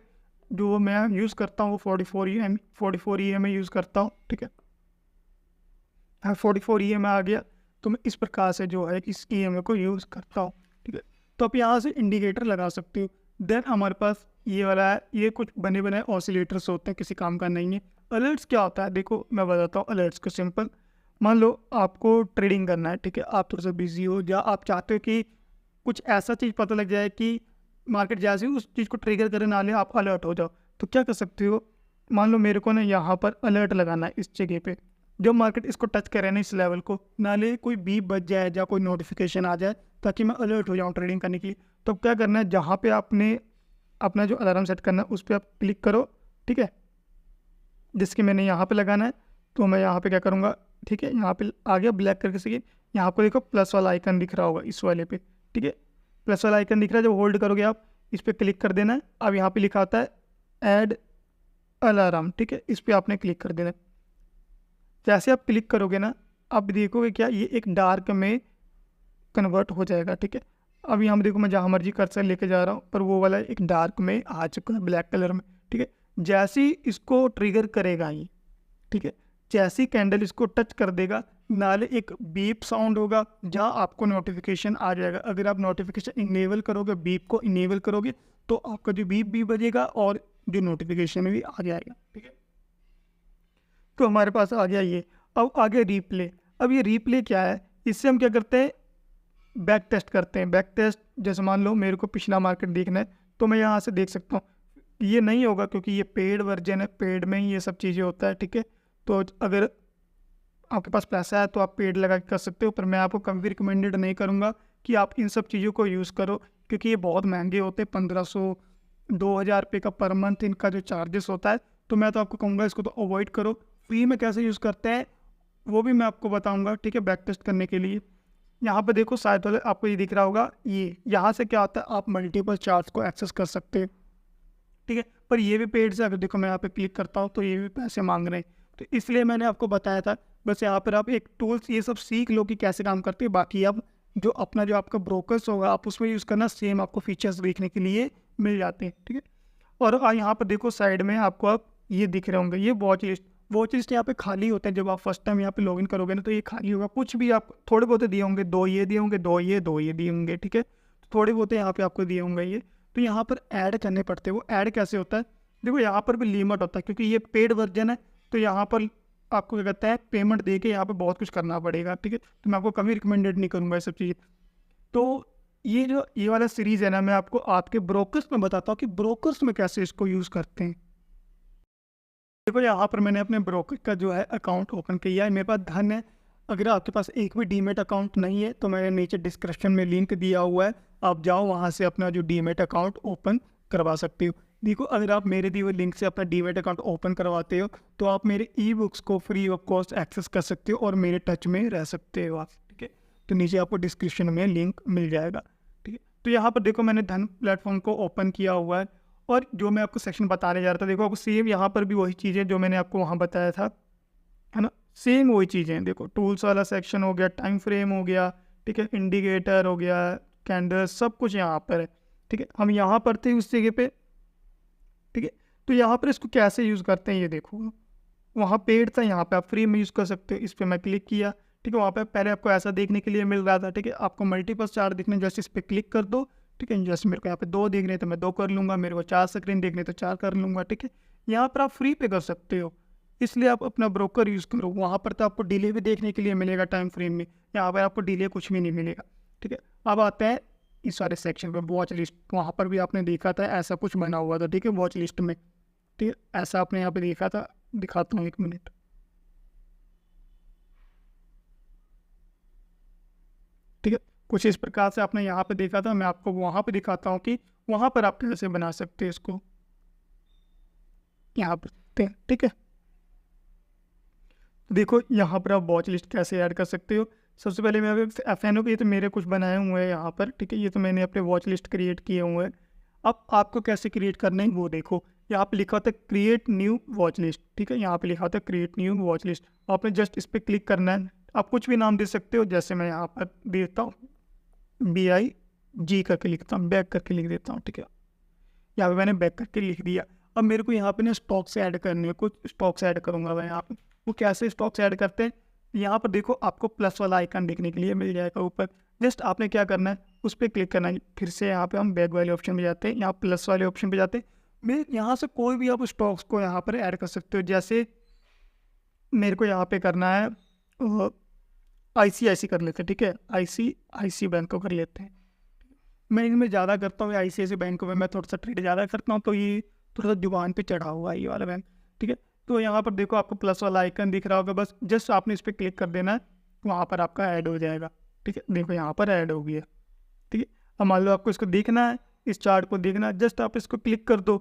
जो मैं यूज़ करता हूँ वो 44 EMA यूज़ करता हूँ, ठीक है। हाँ, 44 EMA आ गया, तो मैं इस प्रकार से जो है इस EMA को यूज़ करता हूँ, ठीक है। तो आप यहाँ से इंडिकेटर लगा सकते हो। देन हमारे पास ये वाला है, ये कुछ बने बनाए ऑसिलेटर्स होते हैं, किसी काम का नहीं है। अलर्ट्स क्या होता है, देखो मैं बताता हूँ अलर्ट्स को। सिंपल, मान लो आपको ट्रेडिंग करना है, ठीक है, आप थोड़ा सा बिजी हो, या आप चाहते हो कि कुछ ऐसा चीज़ पता लग जाए कि मार्केट जैसे उस चीज़ को ट्रिगर करने वाले आप अलर्ट हो जाओ, तो क्या कर सकते हो, मान लो मेरे को ना यहाँ पर अलर्ट लगाना है इस जगह पे, जब मार्केट इसको टच करे ना इस लेवल को, नाले कोई बीप बज जाए या कोई नोटिफिकेशन आ जाए, ताकि मैं अलर्ट हो जाऊँ ट्रेडिंग करने के लिए। तो क्या करना है, जहाँ पे आपने अपना जो अलार्म सेट करना है उस पर आप क्लिक करो, ठीक है, जिसकी मैंने यहाँ पे लगाना है। तो मैं यहाँ पे क्या करूँगा, ठीक है, यहाँ पे आ गया ब्लैक करके से, यहाँ पर देखो प्लस वाला आइकन दिख रहा होगा इस वाले पे, ठीक है, प्लस वाला आइकन दिख रहा है, जब होल्ड करोगे आप इस पर क्लिक कर देना है। अब यहाँ पे लिखा आता है ऐड अलार्म, ठीक है, इस पर आपने क्लिक कर देना है। जैसे आप क्लिक करोगे ना, अब देखोगे क्या ये एक डार्क में कन्वर्ट हो जाएगा, ठीक है। अब यहाँ देखो मैं जहाँ मर्जी कर्सर लेके जा रहा हूँ, पर वो वाला एक डार्क में आ चुका है, ब्लैक कलर में, ठीक है। जैसे ही इसको ट्रिगर करेगा ये, ठीक है, जैसी कैंडल इसको टच कर देगा, नाले एक बीप साउंड होगा जहाँ आपको नोटिफिकेशन आ जाएगा। अगर आप नोटिफिकेशन इनेबल करोगे, बीप को इनेबल करोगे, तो आपका जो बीप भी बजेगा और जो नोटिफिकेशन में भी आ जाएगा। ठीक है, तो हमारे पास आ गया ये। अब आगे रीप्ले। अब ये रीप्ले क्या है, इससे हम क्या करते हैं, बैक टेस्ट करते हैं। बैक टेस्ट जैसे मान लो मेरे को पिछला मार्केट देखना है तो मैं यहाँ से देख सकता हूँ। ये नहीं होगा क्योंकि ये पेड वर्जन है, पेड में ही ये सब चीज़ें होता है। ठीक है, तो अगर आपके पास पैसा है तो आप पेड लगा के कर सकते हो, पर मैं आपको कभी भी रिकमेंडेड नहीं करूँगा कि आप इन सब चीज़ों को यूज़ करो, क्योंकि ये बहुत महंगे होते हैं। 1500 2000 रुपये का पर मंथ इनका जो चार्जेस होता है। तो मैं तो आपको कहूँगा इसको तो अवॉइड करो। फ्री में कैसे यूज़ करते हैं वो भी मैं आपको बताऊँगा। ठीक है, बैक टेस्ट करने के लिए यहाँ पे देखो साइड वाले आपको ये दिख रहा होगा, ये यहाँ से क्या होता है, आप मल्टीपल चार्ट्स को एक्सेस कर सकते हैं। ठीक है, पर ये भी पेड से, अगर देखो मैं यहाँ पे क्लिक करता हूँ तो ये भी पैसे मांग रहे हैं। तो इसलिए मैंने आपको बताया था, बस यहाँ पर आप एक टूल्स ये सब सीख लो कि कैसे काम करते हैं। बाकी अब जो अपना जो आपका ब्रोकर्स होगा आप उसमें यूज़ करना, सेम आपको फीचर्स देखने के लिए मिल जाते हैं। ठीक है, और यहाँ पर देखो साइड में आपको अब ये दिख रहे होंगे, ये वॉच लिस्ट। वॉच लिस्ट यहाँ पे खाली होते हैं। जब आप फर्स्ट टाइम यहाँ पे लॉगिन करोगे ना तो ये खाली होगा, कुछ भी आप थोड़े बहुत दिए होंगे, दो ये दिए होंगे, दो ये दिए होंगे। ठीक है, थोड़े बहुत यहाँ पे आपको दिए होंगे ये। तो यहाँ पर ऐड करने पड़ते हैं। वो ऐड कैसे होता है, देखो यहाँ पर भी लिमिट होता है क्योंकि ये पेड वर्जन है। तो यहाँ पर आपको क्या कहता है, पेमेंट दे के यहाँ पर बहुत कुछ करना पड़ेगा। ठीक है, तो मैं आपको कभी रिकमेंडेड नहीं करूँगा ये सब चीज़ें। तो ये जो ये वाला सीरीज़ है ना, मैं आपको आपके ब्रोकर्स में बताता हूँ कि ब्रोकर्स में कैसे इसको यूज़ करते हैं। देखो यहाँ पर मैंने अपने ब्रोकर का जो है अकाउंट ओपन किया है, मेरे पास धन है। अगर आपके पास एक भी डीमेट अकाउंट नहीं है तो मैंने नीचे डिस्क्रिप्शन में लिंक दिया हुआ है, आप जाओ वहाँ से अपना जो डीमेट अकाउंट ओपन करवा सकते हो। देखो अगर आप मेरे दिए हुए लिंक से अपना डीमेट अकाउंट ओपन करवाते हो तो आप मेरे ई बुक्स को फ्री ऑफ कॉस्ट एक्सेस कर सकते हो और मेरे टच में रह सकते हो आप। ठीक है, तो नीचे आपको डिस्क्रिप्शन में लिंक मिल जाएगा। ठीक है, तो यहाँ पर देखो मैंने धन प्लेटफॉर्म को ओपन किया हुआ है, और जो मैं आपको सेक्शन बताने जा रहा था देखो आपको सेम यहाँ पर भी वही चीज़ें जो मैंने आपको वहाँ बताया था, है ना, सेम वही चीज़ें। देखो टूल्स वाला सेक्शन हो गया, टाइम फ्रेम हो गया, ठीक है, इंडिकेटर हो गया, कैंडल, सब कुछ यहाँ पर है। ठीक है, हम यहाँ पर थे उस जगह पे। ठीक है, तो यहाँ पर इसको कैसे यूज़ करते हैं ये देखो, वहाँ पेड था, यहाँ पे आप फ्री में यूज़ कर सकते हो। इस पर मैं क्लिक किया। ठीक है, वहाँ पे पहले आपको ऐसा देखने के लिए मिल रहा था। ठीक है, आपको मल्टीपल चार्ट दिखने, जैसे इस पर क्लिक कर दो। ठीक है, जैसे मेरे को यहाँ पे 2 देख रहे हैं तो मैं 2 कर लूँगा, मेरे को 4 स्क्रीन देखने तो 4 कर लूँगा। ठीक है, यहाँ पर आप फ्री पे कर सकते हो, इसलिए आप अपना ब्रोकर यूज़ करो। वहाँ पर तो आपको डिले भी देखने के लिए मिलेगा टाइम फ्रेम में, यहाँ पर आपको डिले कुछ भी नहीं मिलेगा। ठीक है, अब आते हैं इस सारे सेक्शन पर, वॉच लिस्ट। वहाँ पर भी आपने देखा था ऐसा कुछ बना हुआ था। ठीक है, वॉच लिस्ट में, ठीक है, ऐसा आपने यहाँ पे देखा था। दिखाता हूँ 1 मिनट। ठीक है, कुछ इस प्रकार से आपने यहाँ पे देखा था। मैं आपको वहाँ पे दिखाता हूँ कि वहाँ पर आप कैसे बना सकते हैं इसको, यहाँ पर देखते हैं। ठीक है, देखो यहाँ पर आप वॉच लिस्ट कैसे ऐड कर सकते हो। सबसे पहले मैं FNO के ये तो मेरे कुछ बनाए हुए हैं यहाँ पर। ठीक है, ये तो मैंने अपने वॉच लिस्ट क्रिएट किए हुए हैं। अब आपको कैसे क्रिएट करना है वो देखो, यहाँ पे लिखा होता है क्रिएट न्यू वॉच लिस्ट। ठीक है, यहाँ पे लिखा होता है क्रिएट न्यू वॉच लिस्ट। आपने जस्ट इस पर क्लिक करना है। आप कुछ भी नाम दे सकते हो, जैसे मैं यहाँ पर देता हूँ BIG करके लिखता हूँ, बैक करके लिख देता हूँ। ठीक है, यहाँ पे मैंने बैक करके लिख दिया। अब मेरे को यहाँ पे ना स्टॉक्स ऐड करने हैं, कुछ स्टॉक्स ऐड करूँगा मैं यहाँ पे। वो कैसे स्टॉक्स ऐड करते हैं, यहाँ पर देखो आपको प्लस वाला आइकन देखने के लिए मिल जाएगा ऊपर। जस्ट आपने क्या करना है, उस पर क्लिक करना है। फिर से यहाँ पे हम बैक वाले ऑप्शन पे जाते हैं, यहाँ प्लस वाले ऑप्शन पे जाते हैं। मैं यहाँ से कोई भी आप स्टॉक्स को यहाँ पर ऐड कर सकते हो। जैसे मेरे को यहाँ पे करना है ICICI कर लेते हैं। ठीक है, ICICI बैंक को कर लेते हैं। मैं इनमें ज़्यादा करता हूँ, ICICI बैंक में मैं थोड़ा सा ट्रेड ज़्यादा करता हूँ, तो ये थोड़ा सा जुबान पे चढ़ा हुआ है ये वाला बैंक। ठीक है, तो यहाँ पर देखो आपको प्लस वाला आइकन दिख रहा होगा, बस जस्ट आपने इस पर क्लिक कर देना है, वहाँ पर आपका ऐड हो जाएगा। ठीक है, देखो यहाँ पर ऐड हो गया। ठीक है, अब मान लो आपको इसको देखना है, इस चार्ट को देखना है, जस्ट आप इसको क्लिक कर दो।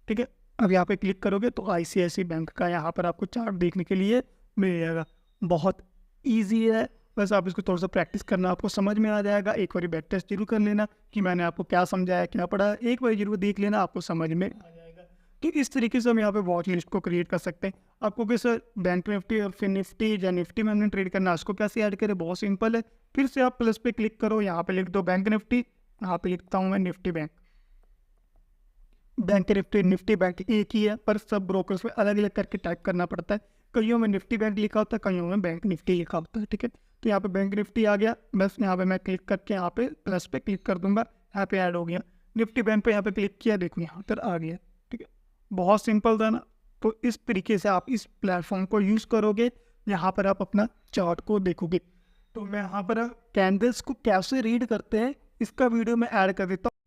ठीक है, अब यहाँ पे क्लिक करोगे तो ICICI बैंक का यहाँ पर आपको चार्ट देखने के लिए मिल जाएगा। बहुत ईजी है, बस आप इसको थोड़ा सा प्रैक्टिस करना, आपको समझ में आ जाएगा। एक बार बैक टेस्ट जरूर कर लेना कि मैंने आपको क्या समझाया, क्या पढ़ा, एक बार जरूर देख लेना, आपको समझ में आ जाएगा। ठीक, इस तरीके से हम यहाँ पे वॉच लिस्ट को क्रिएट कर सकते हैं। आपको किस बैंक निफ्टी और फिर निफ्टी या निफ्टी में हमने ट्रेड करना है, उसको कैसे ऐड करें, बहुत सिंपल है। फिर से आप प्लस पे क्लिक करो, यहाँ पे लिख दो बैंक निफ्टी, यहाँ पे लिखता हूँ मैं Nifty bank. Bank Nifty bank एक ही है, पर सब ब्रोकर्स में अलग अलग करके टाइप करना पड़ता है। कईयों में निफ्टी बैंक लिखा होता है, कईयों में बैंक निफ्टी लिखा होता है। ठीक है, तो यहाँ पे बैंक निफ्टी आ गया, बस यहाँ पे मैं क्लिक करके यहाँ पे प्लस पे क्लिक कर दूंगा, यहाँ पे ऐड हो गया। निफ्टी बैंक पे यहाँ पे क्लिक किया, देखो यहाँ पर आ गया। ठीक है, बहुत सिंपल था ना। तो इस तरीके से आप इस प्लेटफॉर्म को यूज़ करोगे, यहाँ पर आप अपना चार्ट को देखोगे। तो मैं यहाँ पर कैंडल्स को कैसे रीड करते हैं इसका वीडियो मैं ऐड कर देता हूँ।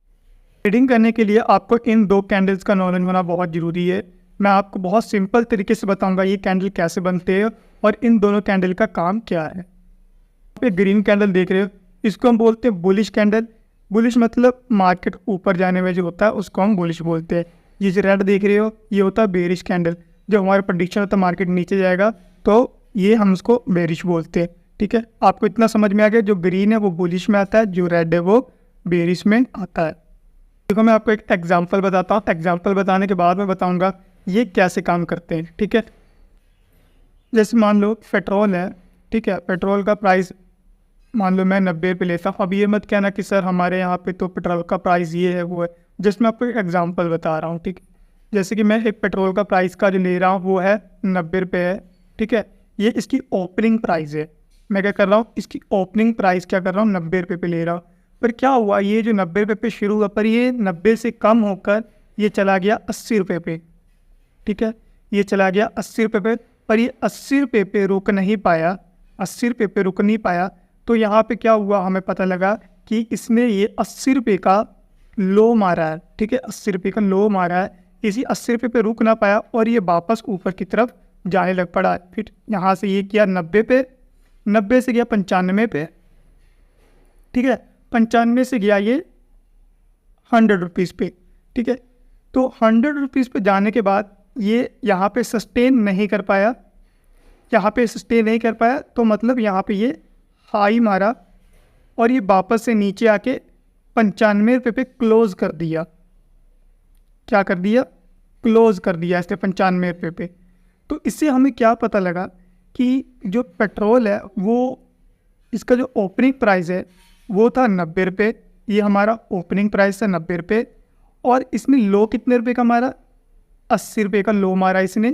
ट्रेडिंग करने के लिए आपको इन दो कैंडल्स का नॉलेज होना बहुत ज़रूरी है। मैं आपको बहुत सिंपल तरीके से बताऊंगा ये कैंडल कैसे बनते हैं और इन दोनों कैंडल का काम क्या है। आप एक ग्रीन कैंडल देख रहे हो, इसको हम बोलते हैं बुलिश कैंडल। बुलिश मतलब मार्केट ऊपर जाने में जो होता है उसको हम बुलिश बोलते हैं। ये जो रेड देख रहे हो ये होता है बेरिश कैंडल। जब हमारा प्रेडिक्शन होता है मार्केट नीचे जाएगा तो ये हम उसको बेरिश बोलते हैं। ठीक है, आपको इतना समझ में आ गया, जो ग्रीन है वो बुलिश में आता है, जो रेड है वो बेरिश में आता है। देखो मैं आपको एक एग्जांपल बताता हूँ, एग्जांपल बताने के बाद मैं बताऊंगा ये कैसे काम करते हैं। ठीक है, जैसे मान लो पेट्रोल है। ठीक है, पेट्रोल का प्राइस मान लो मैं 90 रुपये लेता हूँ। अब ये मत कहना कि सर हमारे यहाँ पे तो पेट्रोल का प्राइस ये है वो है, जस्ट मैं आपको एक एग्जांपल बता रहा हूँ। ठीक है, जैसे कि मैं एक पेट्रोल का प्राइस का जो ले रहा हूँ वो है 90 रुपये है। ठीक है, ये इसकी ओपनिंग प्राइस है। मैं क्या कर रहा हूँ, इसकी ओपनिंग प्राइस क्या कर रहा हूँ 90 रुपये पे ले रहा हूँ। पर क्या हुआ, ये जो 90 रुपये पे शुरू हुआ पर ये 90 से कम होकर ये चला गया 80 रुपये पे। ठीक है, ये चला गया 80 रुपये पे, पर ये 80 रुपये पे रुक नहीं पाया, 80 रुपये पे रुक नहीं पाया। तो यहाँ पे क्या हुआ, हमें पता लगा कि इसने ये 80 रुपये का लो मारा है। ठीक है, 80 रुपये का लो मारा है, इसी 80 रुपये पे रुक ना पाया और ये वापस ऊपर की तरफ जाने लग पड़ा। फिर यहाँ से ये किया 90 पे, 90 से गया 95 पे। ठीक है, 95 से गया ये 100 रुपीज़ पे। ठीक है, तो 100 रुपीज़ पे जाने के बाद ये यहाँ पे सस्टेन नहीं कर पाया, यहाँ पे सस्टेन नहीं कर पाया, तो मतलब यहाँ पे ये हाई मारा और ये वापस से नीचे आके 95 रुपये पे क्लोज़ कर दिया। क्या कर दिया, क्लोज़ कर दिया इसने 95 रुपये पे। तो इससे हमें क्या पता लगा कि जो पेट्रोल है वो इसका जो ओपनिंग प्राइस है वो था 90 रुपये, ये हमारा ओपनिंग प्राइस था 90 रुपये, और इसने लो कितने रुपये का मारा, 80 रुपये का लो मारा इसने।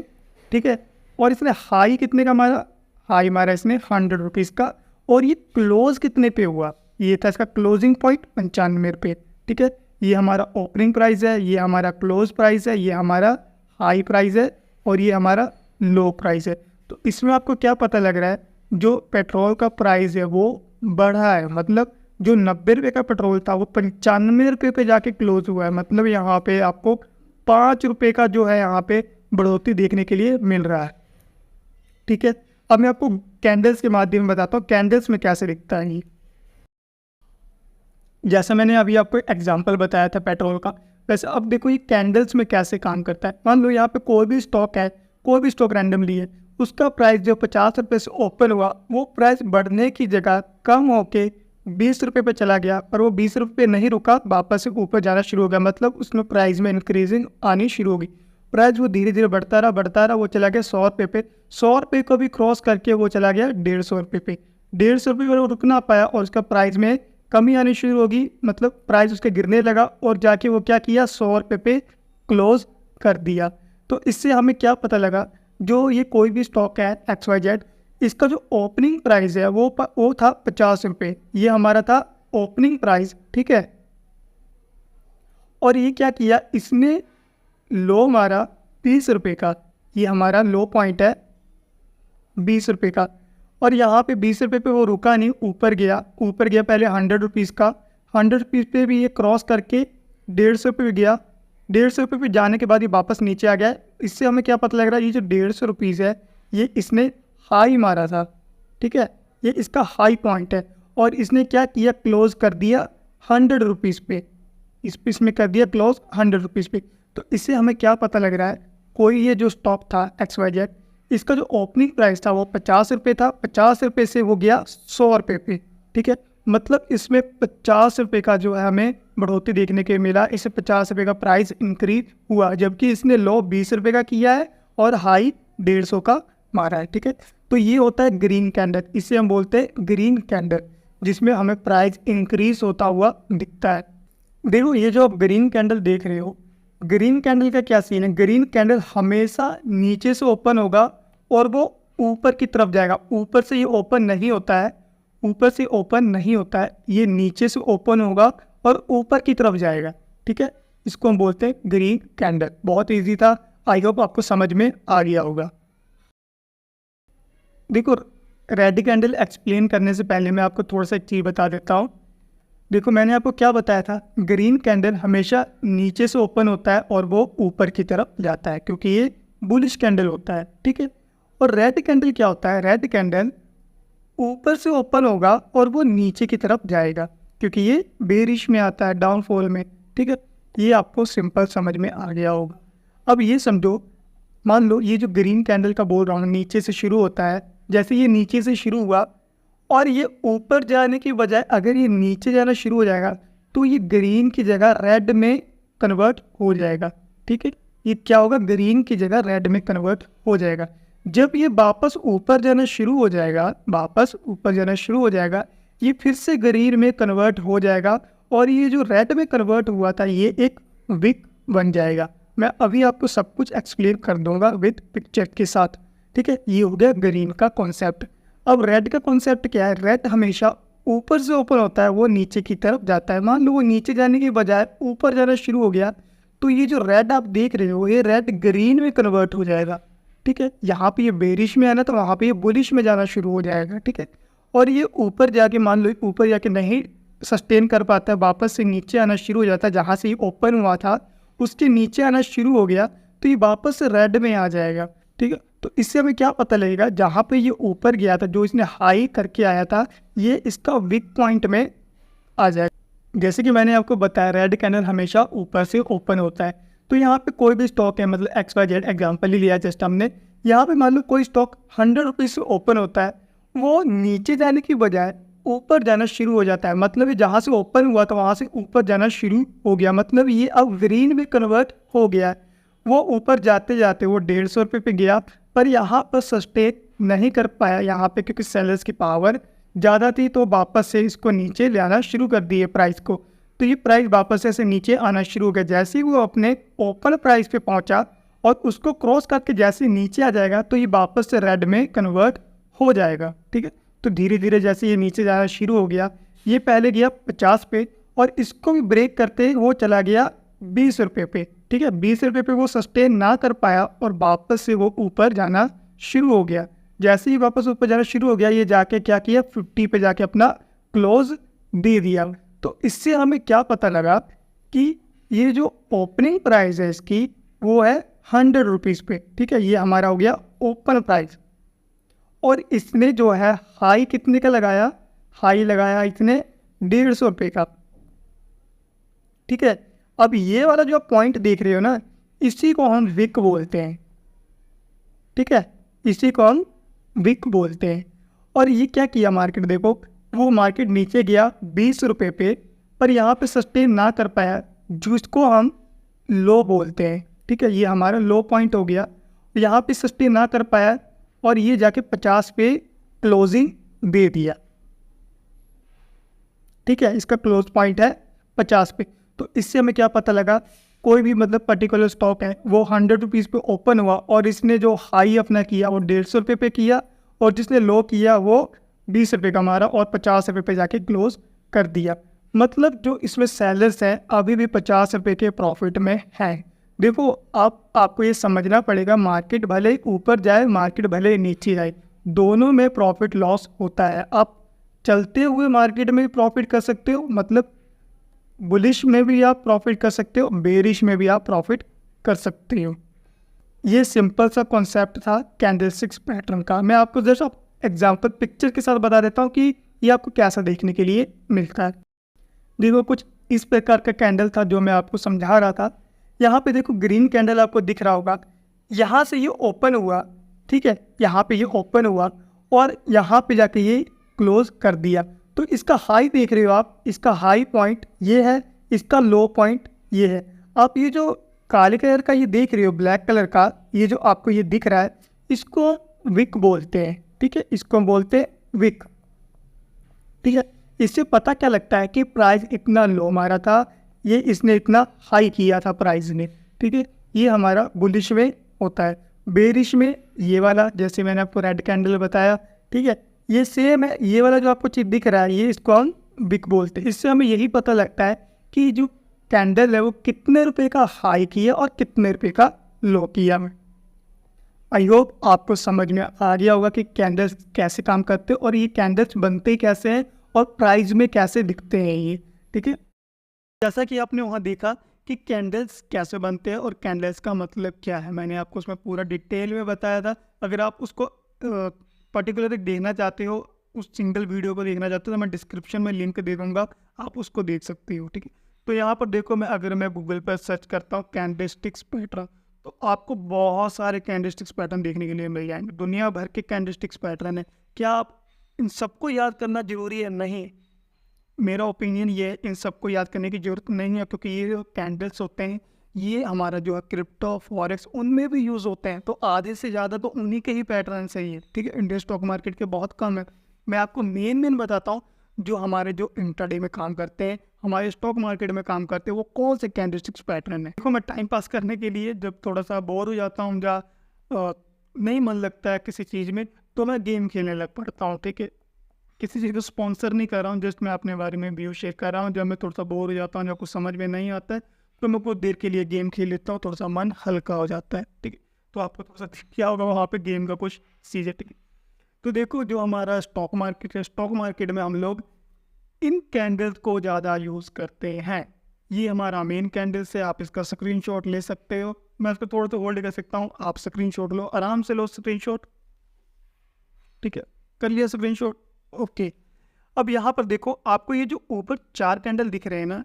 ठीक है, और इसने हाई कितने का मारा, हाई मारा इसने 100 रुपीज़ का, और ये क्लोज़ कितने पे हुआ, ये था इसका क्लोजिंग पॉइंट 95 रुपये। ठीक है, ये हमारा ओपनिंग प्राइस है, ये हमारा क्लोज प्राइस है, ये हमारा हाई प्राइस है और ये हमारा लो प्राइस है। तो इसमें आपको क्या पता लग रहा है, जो पेट्रोल का प्राइस है वो बढ़ा है, मतलब जो 90 रुपये का पेट्रोल था वो 95 रुपये पे जाके क्लोज हुआ है। मतलब यहाँ पे आपको 5 रुपये का जो है यहाँ पे बढ़ोतरी देखने के लिए मिल रहा है। ठीक है, अब मैं आपको कैंडल्स के माध्यम में बताता हूँ कैंडल्स में कैसे दिखता है ये। जैसा मैंने अभी आपको एग्जांपल बताया था पेट्रोल का, वैसे अब देखो ये कैंडल्स में कैसे काम करता है। मान लो यहाँ पे कोई भी स्टॉक है, कोई भी स्टॉक रैंडमली है, उसका प्राइस जो 50 रुपये से ओपन हुआ वो प्राइस बढ़ने की जगह कम होके 20 रुपये पे चला गया, पर वो 20 रुपये पे नहीं रुका, वापस से ऊपर जाना शुरू हो गया। मतलब उसमें प्राइस में इंक्रीजिंग आनी शुरू हो गई, प्राइस वो धीरे धीरे बढ़ता रहा, वो चला गया 100 रुपये पे, 100 रुपये को भी क्रॉस करके वो चला गया 150 रुपये पे। 150 रुपये पर वो रुक ना पाया और उसका प्राइस में कमी आनी शुरू होगी, मतलब प्राइस उसके गिरने लगा और जाके वो क्या किया 100 रुपये पे क्लोज कर दिया। तो इससे हमें क्या पता लगा, जो ये कोई भी स्टॉक है XYZ, इसका जो ओपनिंग प्राइस है वो था 50 रुपये, ये हमारा था ओपनिंग प्राइस। ठीक है, और ये क्या किया, इसने लो मारा 20 रुपये का, ये हमारा लो पॉइंट है 20 रुपये का, और यहाँ पे 20 रुपये पे वो रुका नहीं, ऊपर गया पहले 100 रुपीज़ का, 100 रुपीज़ पे भी ये क्रॉस करके 150 रुपये पे गया, 150 रुपये पे जाने के बाद ये वापस नीचे आ गया। इससे हमें क्या पता लग रहा है, ये जो 150 रुपीज़ है ये इसने हाई मारा था। ठीक है, ये इसका हाई पॉइंट है और इसने क्या किया, क्लोज कर दिया 100 रुपीज़ पे, इसमें कर दिया क्लोज 100 रुपीज़ पे। तो इससे हमें क्या पता लग रहा है, कोई ये जो स्टॉक था XYZ, इसका जो ओपनिंग प्राइस था वो 50 रुपये था, 50 रुपये से वो गया 100 रुपये पे। ठीक है, मतलब इसमें 50 रुपये का जो है हमें बढ़ोतरी देखने के मिला, इससे 50 रुपये का प्राइस इंक्रीज हुआ, जबकि इसने लो 20 रुपये का किया है और हाई 150 का मारा है। ठीक है, तो ये होता है ग्रीन कैंडल, इसे हम बोलते हैं ग्रीन कैंडल, जिसमें हमें प्राइस इंक्रीज होता हुआ दिखता है। देखो ये जो आप ग्रीन कैंडल देख रहे हो, ग्रीन कैंडल का क्या सीन है, ग्रीन कैंडल हमेशा नीचे से ओपन होगा और वो ऊपर की तरफ जाएगा, ऊपर से ये ओपन नहीं होता है, ऊपर से ओपन नहीं होता है, ये नीचे से ओपन होगा और ऊपर की तरफ जाएगा। ठीक है, इसको हम बोलते हैं ग्रीन कैंडल। बहुत इजी था, आई होप आपको समझ में आ गया होगा। देखो, रेड कैंडल एक्सप्लेन करने से पहले मैं आपको थोड़ा सा एक चीज़ बता देता हूँ। देखो, मैंने आपको क्या बताया था, ग्रीन कैंडल हमेशा नीचे से ओपन होता है और वो ऊपर की तरफ जाता है, क्योंकि ये बुलिश कैंडल होता है, ठीक है। और रेड कैंडल क्या होता है, रेड कैंडल ऊपर से ओपन होगा और वो नीचे की तरफ जाएगा, क्योंकि ये बेरिश में आता है, डाउनफॉल में, ठीक है। ये आपको सिंपल समझ में आ गया होगा। अब ये समझो, मान लो ये जो ग्रीन कैंडल का बोल रहा हूँ नीचे से शुरू होता है, जैसे ये नीचे से शुरू हुआ और ये ऊपर जाने की बजाय अगर ये नीचे जाना शुरू हो जाएगा तो ये ग्रीन की जगह रेड में कन्वर्ट हो जाएगा, ठीक है। ये क्या होगा, ग्रीन की जगह रेड में कन्वर्ट हो जाएगा। जब ये वापस ऊपर जाना शुरू हो जाएगा, वापस ऊपर जाना शुरू हो जाएगा, ये फिर से ग्रीन में कन्वर्ट हो जाएगा और ये जो रेड में कन्वर्ट हुआ था ये एक विक बन जाएगा। मैं अभी आपको सब कुछ एक्सप्लेन कर दूंगा विद पिक्चर के साथ, ठीक है। ये हो गया ग्रीन का कॉन्सेप्ट। अब रेड का कॉन्सेप्ट क्या है, रेड हमेशा ऊपर से ओपन होता है, वो नीचे की तरफ जाता है। मान लो वो नीचे जाने के बजाय ऊपर जाना शुरू हो गया तो ये जो रेड आप देख रहे हो ये रेड ग्रीन में कन्वर्ट हो जाएगा, ठीक है। यहाँ पे ये बेरिश में आना तो वहाँ पे ये बुलिश में जाना शुरू हो जाएगा, ठीक है। और ये ऊपर जाके, मान लो ऊपर जाके नहीं सस्टेन कर पाता है, वापस से नीचे आना शुरू हो जाता है, जहाँ से ये ओपन हुआ था उसके नीचे आना शुरू हो गया तो ये वापस से रेड में आ जाएगा, ठीक है। तो इससे हमें क्या पता लगेगा, जहाँ पे ये ऊपर गया था, जो इसने हाई करके आया था, ये इसका वीक पॉइंट में आ जाएगा। जैसे कि मैंने आपको बताया रेड कैंडल हमेशा ऊपर से ओपन होता है। तो यहाँ पे कोई भी स्टॉक है, मतलब XYZ एग्जाम्पल ही लिया जस्ट हमने, यहाँ पे मान लो कोई स्टॉक 100 रुपीज़ से ओपन होता है, वो नीचे जाने की बजाय ऊपर जाना शुरू हो जाता है। मतलब जहाँ से ओपन हुआ था वहाँ से ऊपर जाना शुरू हो गया, मतलब ये अब ग्रीन में कन्वर्ट हो गया है। वो ऊपर जाते जाते वो 150 रुपये पे गया, पर यहाँ पर सस्टेन नहीं कर पाया यहाँ पे, क्योंकि सेलर्स की पावर ज़्यादा थी, तो वापस से इसको नीचे ले आना शुरू कर दिए प्राइस को। तो ये प्राइस वापस ऐसे नीचे आना शुरू हो गया। जैसे ही वो अपने ओपन प्राइस पे पहुँचा और उसको क्रॉस करके जैसे नीचे आ जाएगा तो ये वापस से रेड में कन्वर्ट हो जाएगा, ठीक है। तो धीरे धीरे जैसे ये नीचे जाना शुरू हो गया, ये पहले गया 50 पे और इसको भी ब्रेक करते वो चला गया 20 रुपये पे, ठीक है। 20 रुपये पे वो सस्टेन ना कर पाया और वापस से वो ऊपर जाना शुरू हो गया। जैसे ही वापस ऊपर जाना शुरू हो गया, ये जाके क्या किया, 50 पे जाके अपना क्लोज दे दिया। तो इससे हमें क्या पता लगा कि ये जो ओपनिंग प्राइस है इसकी वो है 100 रुपीज़ पे, ठीक है। ये हमारा हो गया ओपन प्राइस। और इसने जो है हाई कितने का लगाया, हाई लगाया इसने 150 रुपये का, ठीक है। अब ये वाला जो आप पॉइंट देख रहे हो ना, इसी को हम विक बोलते हैं, ठीक है। इसी को हम विक बोलते हैं। और ये क्या किया मार्केट, देखो वो मार्केट नीचे गया 20 रुपये पे, पर यहाँ पे सस्टेन ना कर पाया, जिसको हम लो बोलते हैं, ठीक है। ये हमारा लो पॉइंट हो गया, यहाँ पे सस्टेन ना कर पाया और ये जाके 50 पे क्लोजिंग दे दिया, ठीक है। इसका क्लोज पॉइंट है 50 पे। तो इससे हमें क्या पता लगा, कोई भी मतलब पर्टिकुलर स्टॉक है वो 100 रुपीज़ पे ओपन हुआ और इसने जो हाई अपना किया वो 150 रुपये पे किया और जिसने लो किया वो 20 रुपये का मारा और 50 रुपये पे जाके क्लोज कर दिया। मतलब जो इसमें सेलर्स हैं अभी भी 50 रुपये के प्रॉफिट में हैं। देखो, आपको ये समझना पड़ेगा, मार्केट भले ही ऊपर जाए, मार्केट भले ही नीचे जाए, दोनों में प्रॉफिट लॉस होता है। आप चलते हुए मार्केट में भी प्रॉफिट कर सकते हो, मतलब बुलिश में भी आप प्रॉफिट कर सकते हो, बेरिश में भी आप प्रॉफिट कर सकते हो। ये सिंपल सा कॉन्सेप्ट था कैंडलस्टिक्स पैटर्न का। मैं आपको जस्ट एग्जांपल पिक्चर के साथ बता देता हूँ कि ये आपको कैसा देखने के लिए मिलता है। देखो, कुछ इस प्रकार का कैंडल था जो मैं आपको समझा रहा था। यहाँ पे देखो ग्रीन कैंडल आपको दिख रहा होगा, यहाँ से ये ओपन हुआ, ठीक है। यहाँ पे ये ओपन हुआ और यहाँ पे जाके ये क्लोज कर दिया। तो इसका हाई देख रहे हो आप, इसका हाई पॉइंट ये है, इसका लो पॉइंट ये है। आप ये जो काले कलर का ये देख रहे हो, ब्लैक कलर का ये जो आपको ये दिख रहा है, इसको विक बोलते हैं, ठीक है। इसको हम बोलते हैं विक, ठीक है। इससे पता क्या लगता है कि प्राइस इतना लो मारा था, ये इसने इतना हाई किया था प्राइस ने, ठीक है। ये हमारा बुलिश में होता है। बेरिश में ये वाला, जैसे मैंने आपको रेड कैंडल बताया, ठीक है, ये सेम है। ये वाला जो आपको चीज़ दिख रहा है ये इसको हम विक बोलते हैं। इससे हमें यही पता लगता है कि जो कैंडल है वो कितने रुपए का हाई किया और कितने रुपए का लो किया। मैं आई होप आपको समझ में आ गया होगा कि कैंडल्स कैसे काम करते हैं और ये कैंडल्स बनते कैसे हैं और प्राइस में कैसे दिखते हैं ये, ठीक है। जैसा कि आपने वहाँ देखा कि कैंडल्स कैसे बनते हैं और कैंडल्स का मतलब क्या है, मैंने आपको उसमें पूरा डिटेल में बताया था। अगर आप उसको पर्टिकुलरली देखना चाहते हो, उस सिंगल वीडियो को देखना चाहते हो, तो मैं डिस्क्रिप्शन में लिंक दे दूँगा, आप उसको देख सकते हो, ठीक है। तो यहाँ पर देखो, अगर मैं गूगल पर सर्च करता हूँ कैंडलस्टिक्स पैटर्न, तो आपको बहुत सारे कैंडलस्टिक्स पैटर्न देखने के लिए मिल जाएंगे। दुनिया भर के कैंडलस्टिक्स पैटर्न है। क्या आप इन सबको याद करना जरूरी है? नहीं, मेरा ओपिनियन ये है, इन सबको याद करने की ज़रूरत नहीं है, क्योंकि ये जो कैंडल्स होते हैं ये हमारा जो है क्रिप्टो फॉरेक्स उनमें भी यूज़ होते हैं, तो आधे से ज़्यादा तो उन्हीं के ही पैटर्न सही है, ठीक है। इंडियन स्टॉक मार्केट के बहुत कम है। मैं आपको मेन बताता हूँ जो हमारे जो इंट्राडे में काम करते हैं, हमारे स्टॉक मार्केट में काम करते हैं, वो कौन से कैंडलस्टिक्स पैटर्न है। देखो, मैं टाइम पास करने के लिए जब थोड़ा सा बोर हो जाता हूँ या नहीं मन लगता है किसी चीज़ में, तो मैं गेम खेलने लग पड़ता हूँ, ठीक है। किसी चीज़ को स्पॉन्सर नहीं कर रहा हूँ, जस्ट मैं अपने बारे में व्यू शेयर कर रहा हूँ। जब मैं थोड़ा सा बोर हो जाता हूँ या कुछ समझ में नहीं आता है, तो मैं कुछ देर के लिए गेम खेल लेता हूँ, थोड़ा सा मन हल्का हो जाता है, ठीक है। तो आपको थोड़ा सा क्या होगा वहाँ पे गेम का कुछ चीज़ें, ठीक है। तो देखो, जो हमारा स्टॉक मार्केट है, स्टॉक मार्केट में हम लोग इन कैंडल्स को ज़्यादा यूज़ करते हैं। ये हमारा मेन कैंडल्स है, आप इसका स्क्रीनशॉट ले सकते हो। मैं इसको थोड़ा सा होल्ड कर सकता हूँ, आप स्क्रीनशॉट लो, आराम से लो स्क्रीनशॉट, ठीक है। कर लिया स्क्रीनशॉट, ओके। अब यहाँ पर देखो, आपको ये जो ऊपर 4 कैंडल दिख रहे हैं ना,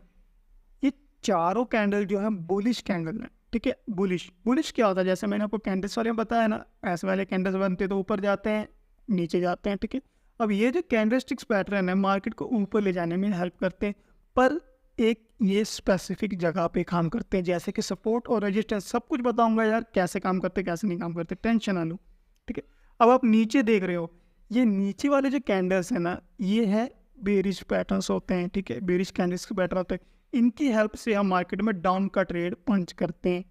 ये चारों कैंडल जो है बुलिश कैंडल है, ठीक है। बुलिश क्या होता है? जैसे मैंने आपको कैंडल्स वाले में बताया ना, ऐसे वाले कैंडल्स बनते तो ऊपर जाते हैं, नीचे जाते हैं, ठीक है। अब ये जो कैंडलस्टिक्स पैटर्न है मार्केट को ऊपर ले जाने में हेल्प करते हैं, पर एक ये स्पेसिफिक जगह पे काम करते हैं, जैसे कि सपोर्ट और रेजिस्टेंस। सब कुछ बताऊंगा यार, कैसे काम करते कैसे नहीं काम करते, टेंशन ना लो, ठीक है। अब आप नीचे देख रहे हो, ये नीचे वाले जो कैंडल्स है ना, ये है बेरिश पैटर्न्स होते हैं, ठीक है। बेरिश कैंडल्स के पैटर्न होते हैं, इनकी हेल्प से हम मार्केट में डाउन का ट्रेड पंच करते हैं।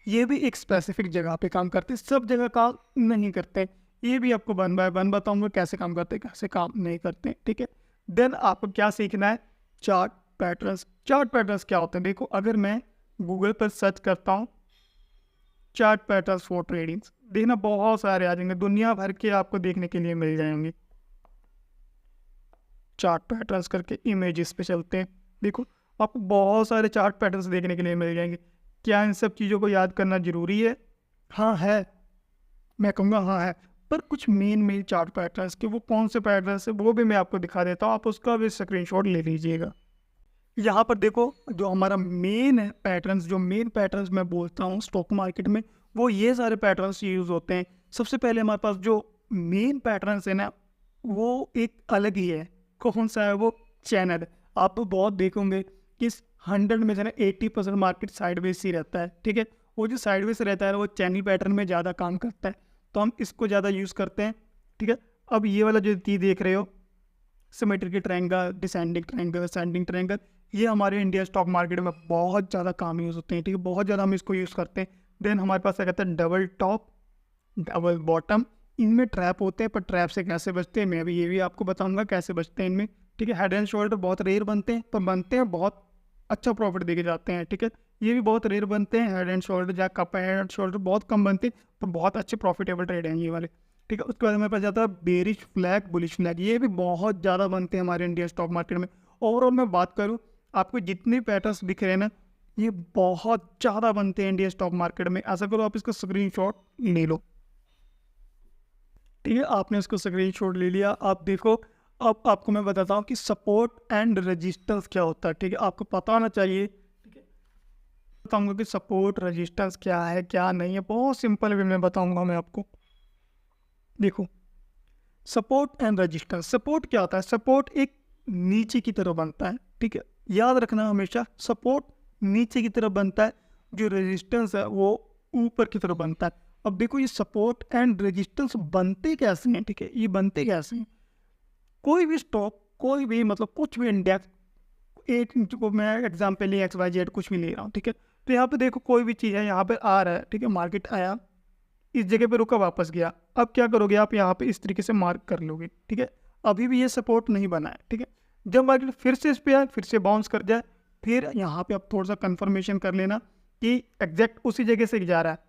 ये भी एक स्पेसिफिक जगह पे काम करते हैं, सब जगह काम नहीं करते। ये भी आपको 1 बाय 1 बताऊंगा कैसे काम करते हैं, कैसे काम नहीं करते, ठीक है। देन आपको क्या सीखना है? Chart patterns. चार्ट पैटर्न्स क्या होते हैं? देखो, अगर मैं गूगल पर सर्च करता हूँ चार्ट पैटर्न्स फॉर ट्रेडिंग, देखना बहुत सारे आ जाएंगे, दुनिया भर के आपको देखने के लिए मिल जाएंगे। चार्ट पैटर्न्स करके इमेजेस पे चलते हैं, देखो आपको बहुत सारे चार्ट पैटर्न्स देखने के लिए मिल जाएंगे। क्या इन सब चीज़ों को याद करना जरूरी है? हाँ है, मैं कहूँगा हाँ है। पर कुछ मेन चार्ट पैटर्न्स के वो कौन से पैटर्न्स है वो भी मैं आपको दिखा देता हूँ, आप उसका भी स्क्रीनशॉट ले लीजिएगा। यहाँ पर देखो, जो हमारा मेन है पैटर्न्स, जो मेन पैटर्न्स मैं बोलता हूँ स्टॉक मार्केट में, वो ये सारे पैटर्न्स यूज़ होते हैं। सबसे पहले हमारे पास जो मेन पैटर्न्स है ना, वो एक अलग ही है। कौन सा है वो? चैनल। आप तो बहुत देखोगे कि 100 में से ना 80% मार्केट साइडवेज ही रहता है, ठीक है। वो जो साइडवेज रहता है वो चैनल पैटर्न में ज़्यादा काम करता है, तो हम इसको ज़्यादा यूज़ करते हैं, ठीक है। अब ये वाला जो चीज़ देख रहे हो, symmetric triangle, descending triangle, ascending triangle, ये हमारे इंडिया स्टॉक मार्केट में बहुत ज़्यादा काम यूज़ होते हैं, ठीक है। बहुत ज़्यादा हम इसको यूज़ करते हैं। देन हमारे पास क्या कहते हैं? Double top, double bottom. इनमें ट्रैप होते हैं, पर ट्रैप से कैसे बचते हैं मैं भी ये भी आपको बताऊंगा कैसे बचते हैं इनमें, ठीक है। हेड एंड शोल्डर बहुत रेयर बनते हैं, पर बनते हैं, बहुत अच्छा प्रॉफिट देके जाते हैं, ठीक है। ये भी बहुत रेयर बनते हैं, हेड एंड शोल्डर या कप हेड एंड शोल्डर बहुत कम बनते हैं, पर बहुत अच्छे प्रॉफिटेबल ट्रेड हैं ये वाले, ठीक है। उसके बाद हमारे पास जाता है बेरिश फ्लैग, बुलिश फ्लैग, ये भी बहुत ज़्यादा बनते हैं हमारे इंडिया स्टॉक मार्केट में। ओवरऑल मैं बात करूँ, आपको जितने पैटर्न्स दिख रहे हैं ना, ये बहुत ज़्यादा बनते हैं इंडिया स्टॉक मार्केट में। ऐसा करो, आप इसको स्क्रीनशॉट ले लो, ठीक है। आपने इसको स्क्रीनशॉट ले लिया, आप देखो। अब आपको मैं बताता हूँ कि सपोर्ट एंड रेजिस्टेंस क्या होता है, ठीक है। आपको पता होना चाहिए, ठीक है। बताऊँगा कि सपोर्ट रेजिस्टेंस क्या है क्या नहीं है, बहुत सिंपल वे में बताऊँगा मैं आपको। देखो, सपोर्ट एंड रेजिस्टेंस, सपोर्ट क्या होता है? सपोर्ट एक नीचे की तरफ बनता है, ठीक है। याद रखना हमेशा, सपोर्ट नीचे की तरफ बनता है, जो रेजिस्टेंस है वो ऊपर की तरफ बनता है। अब देखो, ये सपोर्ट एंड रेजिस्टेंस बनते कैसे हैं, ठीक है। ये बनते कैसे हैं? कोई भी स्टॉक, कोई भी मतलब कुछ भी इंडेक्स, एक को मैं एग्जाम्पल ले XYZ कुछ भी ले रहा हूँ, ठीक है। तो यहाँ पे देखो, कोई भी चीज़ है, यहाँ पे आ रहा है, ठीक है। मार्केट आया, इस जगह पे रुका, वापस गया। अब क्या करोगे आप? यहाँ पे इस तरीके से मार्क कर लोगे, ठीक है। अभी भी ये सपोर्ट नहीं बना है, ठीक है। जब मार्केट फिर से इस पे आए, फिर से बाउंस कर जाए, फिर यहाँ पे आप थोड़ा सा कंफर्मेशन कर लेना कि एग्जैक्ट उसी जगह से जा रहा है।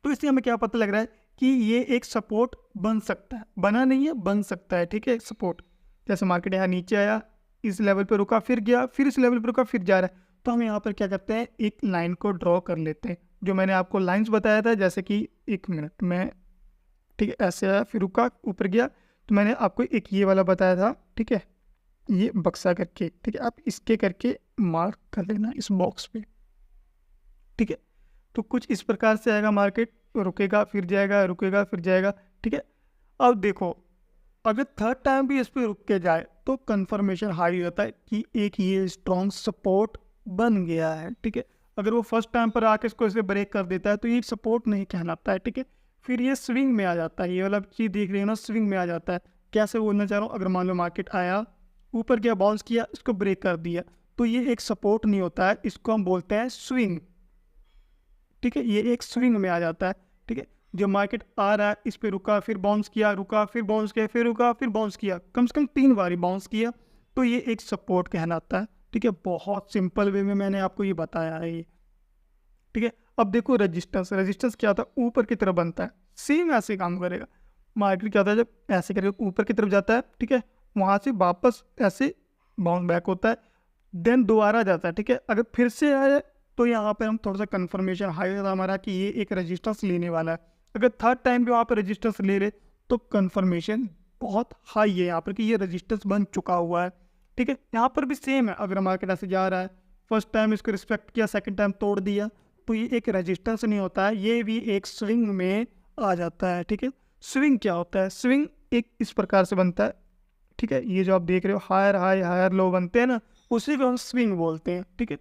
तो इससे हमें क्या पता लग रहा है कि ये एक सपोर्ट बन सकता है, बना नहीं है, बन सकता है, ठीक है, सपोर्ट। जैसे मार्केट यहाँ नीचे आया, इस लेवल पे रुका, फिर गया, फिर इस लेवल पे रुका, फिर जा रहा है, तो हम यहाँ पर क्या करते हैं, एक लाइन को ड्रॉ कर लेते हैं। जो मैंने आपको लाइंस बताया था, जैसे कि 1 मिनट में, ठीक है, ऐसे आया, फिर रुका, ऊपर गया, तो मैंने आपको एक ये वाला बताया था, ठीक है, ये बक्सा करके, ठीक है, आप इसके करके मार्क कर लेना इस बॉक्स पे, ठीक है। तो कुछ इस प्रकार से आएगा, मार्केट रुकेगा, फिर जाएगा, रुकेगा, फिर जाएगा, ठीक है। अब देखो, अगर थर्ड टाइम भी इस पे रुक के जाए तो कंफर्मेशन हाई होता है कि एक ये स्ट्रॉन्ग सपोर्ट बन गया है, ठीक है। अगर वो फर्स्ट टाइम पर आके इसको इसे ब्रेक कर देता है तो ये सपोर्ट नहीं कहलाता है, ठीक है। फिर ये स्विंग में आ जाता है, ये वाला चीज़ देख रहे हो ना, स्विंग में आ जाता है। कैसे बोलना चाह रहा हूँ, अगर मान लो मार्केट आया, ऊपर गया, बाउंस किया, इसको ब्रेक कर दिया, तो ये एक सपोर्ट नहीं होता है, इसको हम बोलते हैं स्विंग, ठीक है। ये एक स्विंग में आ जाता है, ठीक है। जब मार्केट आ रहा है, इस पे रुका, फिर बाउंस किया, रुका, फिर बाउंस किया, फिर रुका, फिर बाउंस किया, कम से कम 3 बार बाउंस किया, तो ये एक सपोर्ट कहलाता है, ठीक है। बहुत सिंपल वे में मैंने आपको ये बताया है ये, ठीक है। अब देखो रेजिस्टेंस, रेजिस्टेंस क्या होता है, ऊपर की तरफ बनता है, सेम ऐसे काम करेगा। मार्केट क्या होता है, जब ऐसे करके ऊपर की तरफ जाता है, ठीक है, वहाँ से वापस ऐसे बाउंस बैक होता है, देन दोबारा जाता है, ठीक है। अगर फिर से आए तो यहाँ पर हम थोड़ा सा कंफर्मेशन हाई होता हमारा कि ये एक रेजिस्टेंस लेने वाला है। अगर थर्ड टाइम भी वहाँ पर रेजिस्टेंस ले ले तो कंफर्मेशन बहुत हाई है यहाँ पर कि ये रेजिस्टेंस बन चुका हुआ है, ठीक है। यहाँ पर भी सेम है, अगर मार्केट ऐसे जा रहा है, फर्स्ट टाइम इसको रिस्पेक्ट किया, सेकंड टाइम तोड़ दिया, तो ये एक रेजिस्टेंस नहीं होता है, ये भी एक स्विंग में आ जाता है, ठीक है। स्विंग क्या होता है, स्विंग एक इस प्रकार से बनता है, ठीक है। ये जो आप देख रहे हो, हायर हाई हायर लो बनते हैं ना, उसी को हम स्विंग बोलते हैं, ठीक है।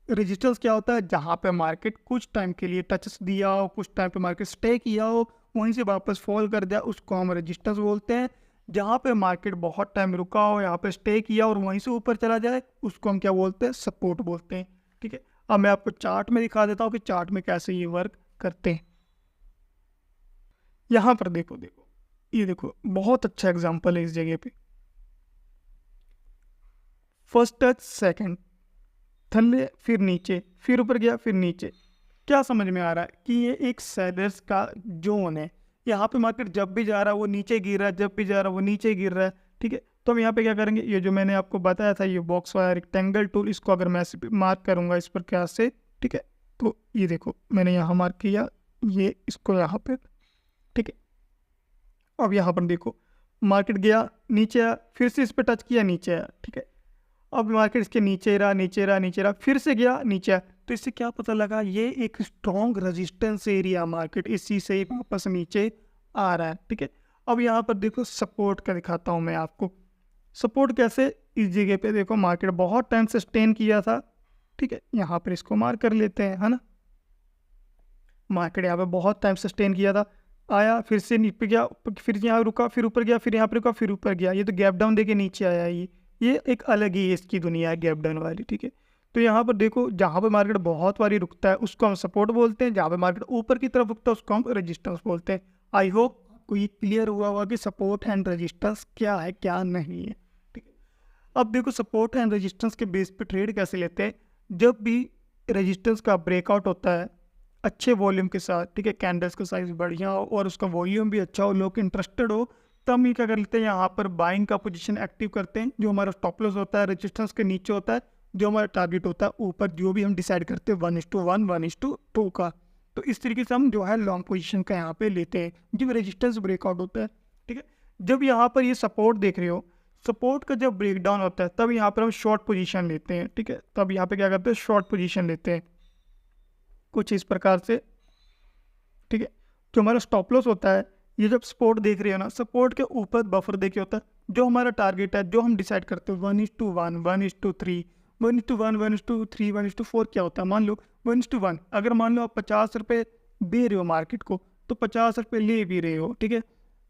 रेजिस्टेंस क्या होता है, जहाँ पे मार्केट कुछ टाइम के लिए टचेस दिया हो, कुछ टाइम पे मार्केट स्टे किया हो, वहीं से वापस फॉल कर दिया, उसको हम रेजिस्टेंस बोलते हैं। जहाँ पे मार्केट बहुत टाइम रुका हो, यहाँ पे स्टे किया और वहीं से ऊपर चला जाए, उसको हम क्या बोलते हैं, सपोर्ट बोलते हैं, ठीक है। अब मैं आपको चार्ट में दिखा देता हूँ कि चार्ट में कैसे ये वर्क करते हैं। यहाँ पर देखो, ये देखो, बहुत अच्छा एग्जाम्पल है इस जगह पे। फर्स्ट टच, सेकेंड, थल्ले, फिर नीचे, फिर ऊपर गया, फिर नीचे। क्या समझ में आ रहा है कि ये एक सेलर्स का जोन है। यहाँ पे मार्केट जब भी जा रहा है वो नीचे गिर रहा है, जब भी जा रहा है वो नीचे गिर रहा है, ठीक है। तो हम यहाँ पे क्या करेंगे, ये जो मैंने आपको बताया था, ये बॉक्स वाला रेक्टेंगल टूल, इसको अगर मैं मार्क करूँगा इस पर क्या से, ठीक है, तो ये देखो मैंने यहाँ मार्क किया, ये इसको यहाँ पे, ठीक है। अब यहाँ पर देखो, मार्केट गया, नीचे आया, फिर से इस पर टच किया, नीचे आया, ठीक है। अब मार्केट इसके नीचे रहा, नीचे रहा, नीचे रहा, फिर से गया, नीचे आया, तो इससे क्या पता लगा, ये एक स्ट्रॉन्ग रेजिस्टेंस एरिया, मार्केट इसी से ही वापस नीचे आ रहा है, ठीक है। अब यहाँ पर देखो सपोर्ट का दिखाता हूँ मैं आपको। सपोर्ट कैसे, इस जगह पे देखो मार्केट बहुत टाइम से स्टेन किया था, ठीक है, यहाँ पर इसको मार्क कर लेते हैं, है ना। मार्केट यहाँ पे बहुत टाइम से स्टेन किया था, आया, फिर से नीचे गया, फिर यहाँ रुका, फिर ऊपर गया, फिर यहाँ पर रुका, फिर ऊपर गया, ये तो गैप डाउन देके नीचे आया, ये एक अलग ही इसकी दुनिया है, गैप डाउन वाली, ठीक है। तो यहाँ पर देखो, जहाँ पर मार्केट बहुत बारी रुकता है उसको हम सपोर्ट बोलते हैं, जहाँ पर मार्केट ऊपर की तरफ रुकता है उसको हम रेजिस्टेंस बोलते हैं। आई होप आपको ये क्लियर हुआ होगा कि सपोर्ट एंड रेजिस्टेंस क्या है, क्या नहीं है, ठीक है। अब देखो, सपोर्ट एंड रेजिस्टेंस के बेस पे ट्रेड कैसे लेते हैं, जब भी रेजिस्टेंस का ब्रेकआउट होता है अच्छे वॉल्यूम के साथ, ठीक है, कैंडल्स का साइज बढ़िया हो और उसका वॉल्यूम भी अच्छा हो, लोग इंटरेस्टेड हो, तब ये क्या कर लेते हैं, यहाँ पर बाइंग का पोजीशन एक्टिव करते हैं। जो हमारा स्टॉप लॉस होता है रेजिस्टेंस के नीचे होता है, जो हमारा टारगेट होता है ऊपर, जो भी हम डिसाइड करते हैं 1:1, 1:2 का। तो इस तरीके से हम जो है लॉन्ग पोजीशन का यहाँ पे लेते हैं जब रेजिस्टेंस ब्रेकआउट होता है, ठीक है। जब यहाँ पर ये सपोर्ट देख रहे हो, सपोर्ट का जब ब्रेकडाउन होता है तब यहाँ पर हम शॉर्ट पोजीशन लेते हैं, ठीक है। तब यहाँ पे क्या करते हैं, शॉर्ट पोजीशन लेते हैं कुछ इस प्रकार से, ठीक है। जो हमारा स्टॉप लॉस होता है, ये जब सपोर्ट देख रहे हो ना, सपोर्ट के ऊपर बफर देखे होता है, जो हमारा टारगेट है, जो हम डिसाइड करते हैं 1:1, 1:3, 1:1, 1:3, 1:4 क्या होता है, मान लो 1:1। अगर मान लो आप 50 रुपये दे रहे हो मार्केट को, तो 50 रुपये ले भी रहे हो, ठीक है।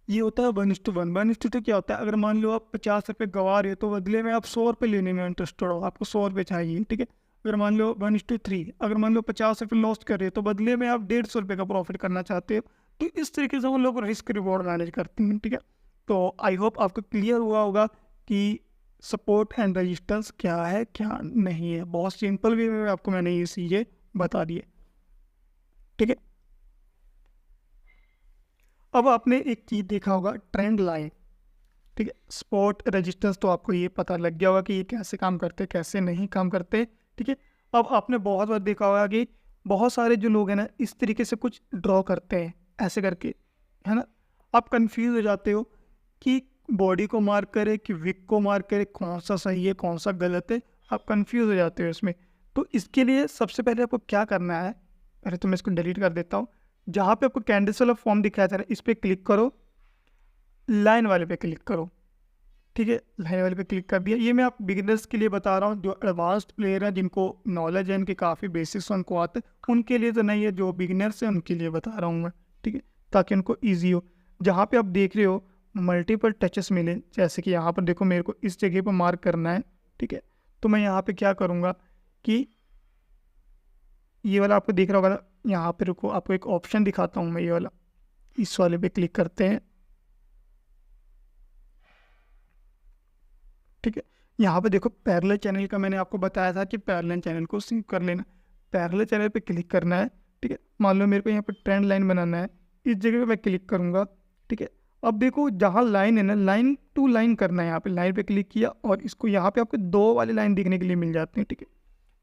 ये होता है 1:1। 1:2 क्या होता है, अगर मान लो आप 50 रुपये गंवा रहे हो तो बदले में आप 100 रुपये लेने में इंटरेस्टेड हो, आपको 100 रुपये चाहिए, ठीक है। अगर मान लो 1:3, अगर मान लो 50 रुपये लॉस कर रहे हो तो बदले में आप 150 रुपये का प्रॉफिट करना चाहते हो। तो इस तरीके से हम लोग रिस्क रिवॉर्ड मैनेज करते हैं, ठीक है। तो आई होप आपको क्लियर हुआ होगा कि सपोर्ट एंड रेजिस्टेंस क्या है क्या नहीं है, बहुत सिंपल वे में आपको मैंने ये चीज़ें बता दी है, ठीक है। अब आपने एक चीज़ देखा होगा, ट्रेंड लाइन, ठीक है। सपोर्ट रेजिस्टेंस तो आपको ये पता लग गया होगा कि ये कैसे काम करते कैसे नहीं काम करते, ठीक है। अब आपने बहुत बार देखा होगा कि बहुत सारे जो लोग हैं ना इस तरीके से कुछ ड्रॉ करते हैं ऐसे करके, है ना। आप कंफ्यूज हो जाते हो कि बॉडी को मार्क करे कि विक को मार्क करे, कौन सा सही है कौन सा गलत है, आप कंफ्यूज हो जाते हो इसमें। तो इसके लिए सबसे पहले आपको क्या करना है, पहले तो मैं इसको डिलीट कर देता हूँ। जहाँ पे आपको कैंडिल्स वाला फॉर्म दिखाया था ना, इस पर क्लिक करो, लाइन वाले पे क्लिक करो, ठीक है। लाइन वाले पे क्लिक कर दिया। ये मैं आप बिगिनर्स के लिए बता रहा हूँ, जो एडवांस्ड प्लेयर हैं जिनको नॉलेज है इनके काफ़ी बेसिक्स उनको आते हैं उनके लिए तो नहीं है, जो बिगिनर्स हैं उनके लिए बता रहा हूँ मैं, ठीक है, ताकि उनको ईजी हो। जहाँ पे आप देख रहे हो मल्टीपल टचेस मिले, जैसे कि यहाँ पर देखो मेरे को इस जगह पर मार्क करना है, ठीक है। तो मैं यहाँ पे क्या करूँगा कि ये वाला आपको दिख रहा होगा ना, यहाँ पे रुको आपको एक ऑप्शन दिखाता हूँ मैं, ये वाला, इस वाले पे क्लिक करते हैं, ठीक है। यहाँ पे देखो पैरेलल चैनल का मैंने आपको बताया था कि पैरेलल चैनल को सेव कर लेना, पैरेलल चैनल पे क्लिक करना है, ठीक है। मान लो मेरे को यहाँ पे ट्रेंड लाइन बनाना है, इस जगह पे मैं क्लिक करूँगा, ठीक है। अब देखो जहाँ लाइन है ना, लाइन टू लाइन करना है, यहाँ पे लाइन पे क्लिक किया और इसको यहाँ पे आपको दो वाली लाइन दिखने के लिए मिल जाती है, ठीक है।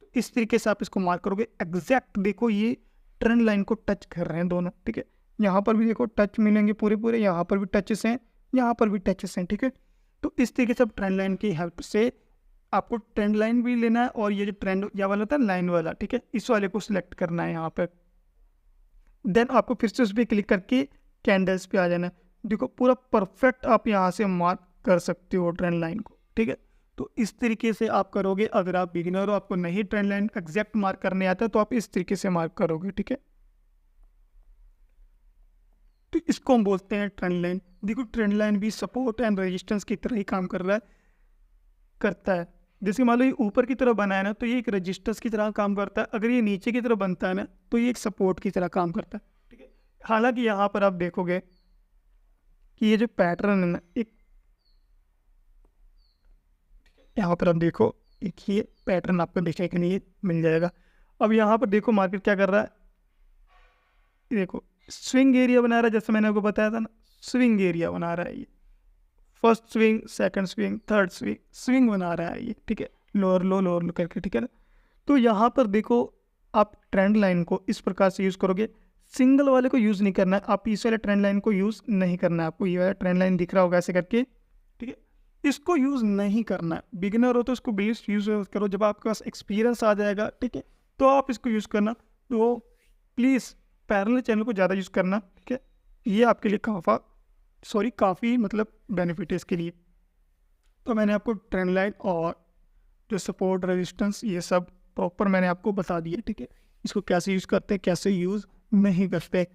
तो इस तरीके से आप इसको मार्क करोगे एग्जैक्ट, देखो ये ट्रेंड लाइन को टच कर रहे हैं दोनों, ठीक है। यहाँ पर भी देखो टच मिलेंगे पूरे पूरे, यहाँ पर भी टचेस हैं, यहाँ पर भी टचेस हैं, ठीक है। तो इस तरीके से आप ट्रेंड लाइन की हेल्प से आपको ट्रेंड लाइन भी लेना है और ये जो ट्रेंड या वाला था लाइन वाला, ठीक है, इस वाले को सिलेक्ट करना है यहाँ पर। देन आपको फिर से उस पर क्लिक करके कैंडल्स पे आ जाना है। देखो पूरा परफेक्ट आप यहाँ से मार्क कर सकते हो ट्रेंड लाइन को, ठीक है। तो इस तरीके से आप करोगे। अगर आप बिगिनर हो, आपको नहीं ट्रेंड लाइन एग्जैक्ट मार्क करने आता है, तो आप इस तरीके से मार्क करोगे, ठीक है। तो इसको हम बोलते हैं ट्रेंड लाइन। देखो ट्रेंड लाइन भी सपोर्ट एंड रेजिस्टेंस की तरह ही काम कर रहा है, करता है। जैसे मान लो ये ऊपर की तरफ बना है ना, तो ये एक रेजिस्टेंस की तरह काम करता है। अगर ये नीचे की तरफ बनता है ना, तो ये एक सपोर्ट की तरह काम करता है, ठीक है। हालांकि यहाँ पर आप देखोगे कि ये जो पैटर्न है ना, एक यहाँ पर आप देखो एक ये पैटर्न आपको देखने के लिए मिल जाएगा। अब यहाँ पर देखो मार्केट क्या कर रहा है, देखो स्विंग एरिया बना रहा है, जैसे मैंने आपको बताया था ना, स्विंग एरिया बना रहा है ये। First swing, second swing, third swing, swing बना रहा है ये, ठीक है, लोअर लो करके, ठीक है ना। तो यहाँ पर देखो आप ट्रेंड लाइन को इस प्रकार से यूज़ करोगे, सिंगल वाले को यूज़ नहीं करना है, आप इस वाले ट्रेंड लाइन को यूज़ नहीं करना है। आपको ये वाला ट्रेंड लाइन दिख रहा होगा ऐसे करके, ठीक है, इसको यूज़ नहीं करना है। बिगिनर हो तो इसको बेस्ट यूज़ करो, जब आपके पास एक्सपीरियंस आ जाएगा, ठीक है, तो आप इसको यूज़ करना। तो प्लीज़ पैरेलल चैनल को ज़्यादा यूज़ करना, ठीक है, ये आपके लिए काफ़ी मतलब बेनिफिट है इसके लिए। तो मैंने आपको ट्रेंड लाइन और जो सपोर्ट रेजिस्टेंस ये सब प्रॉपर मैंने आपको बता दिया, ठीक है। इसको कैसे यूज़ करते हैं कैसे यूज़ नहीं करते।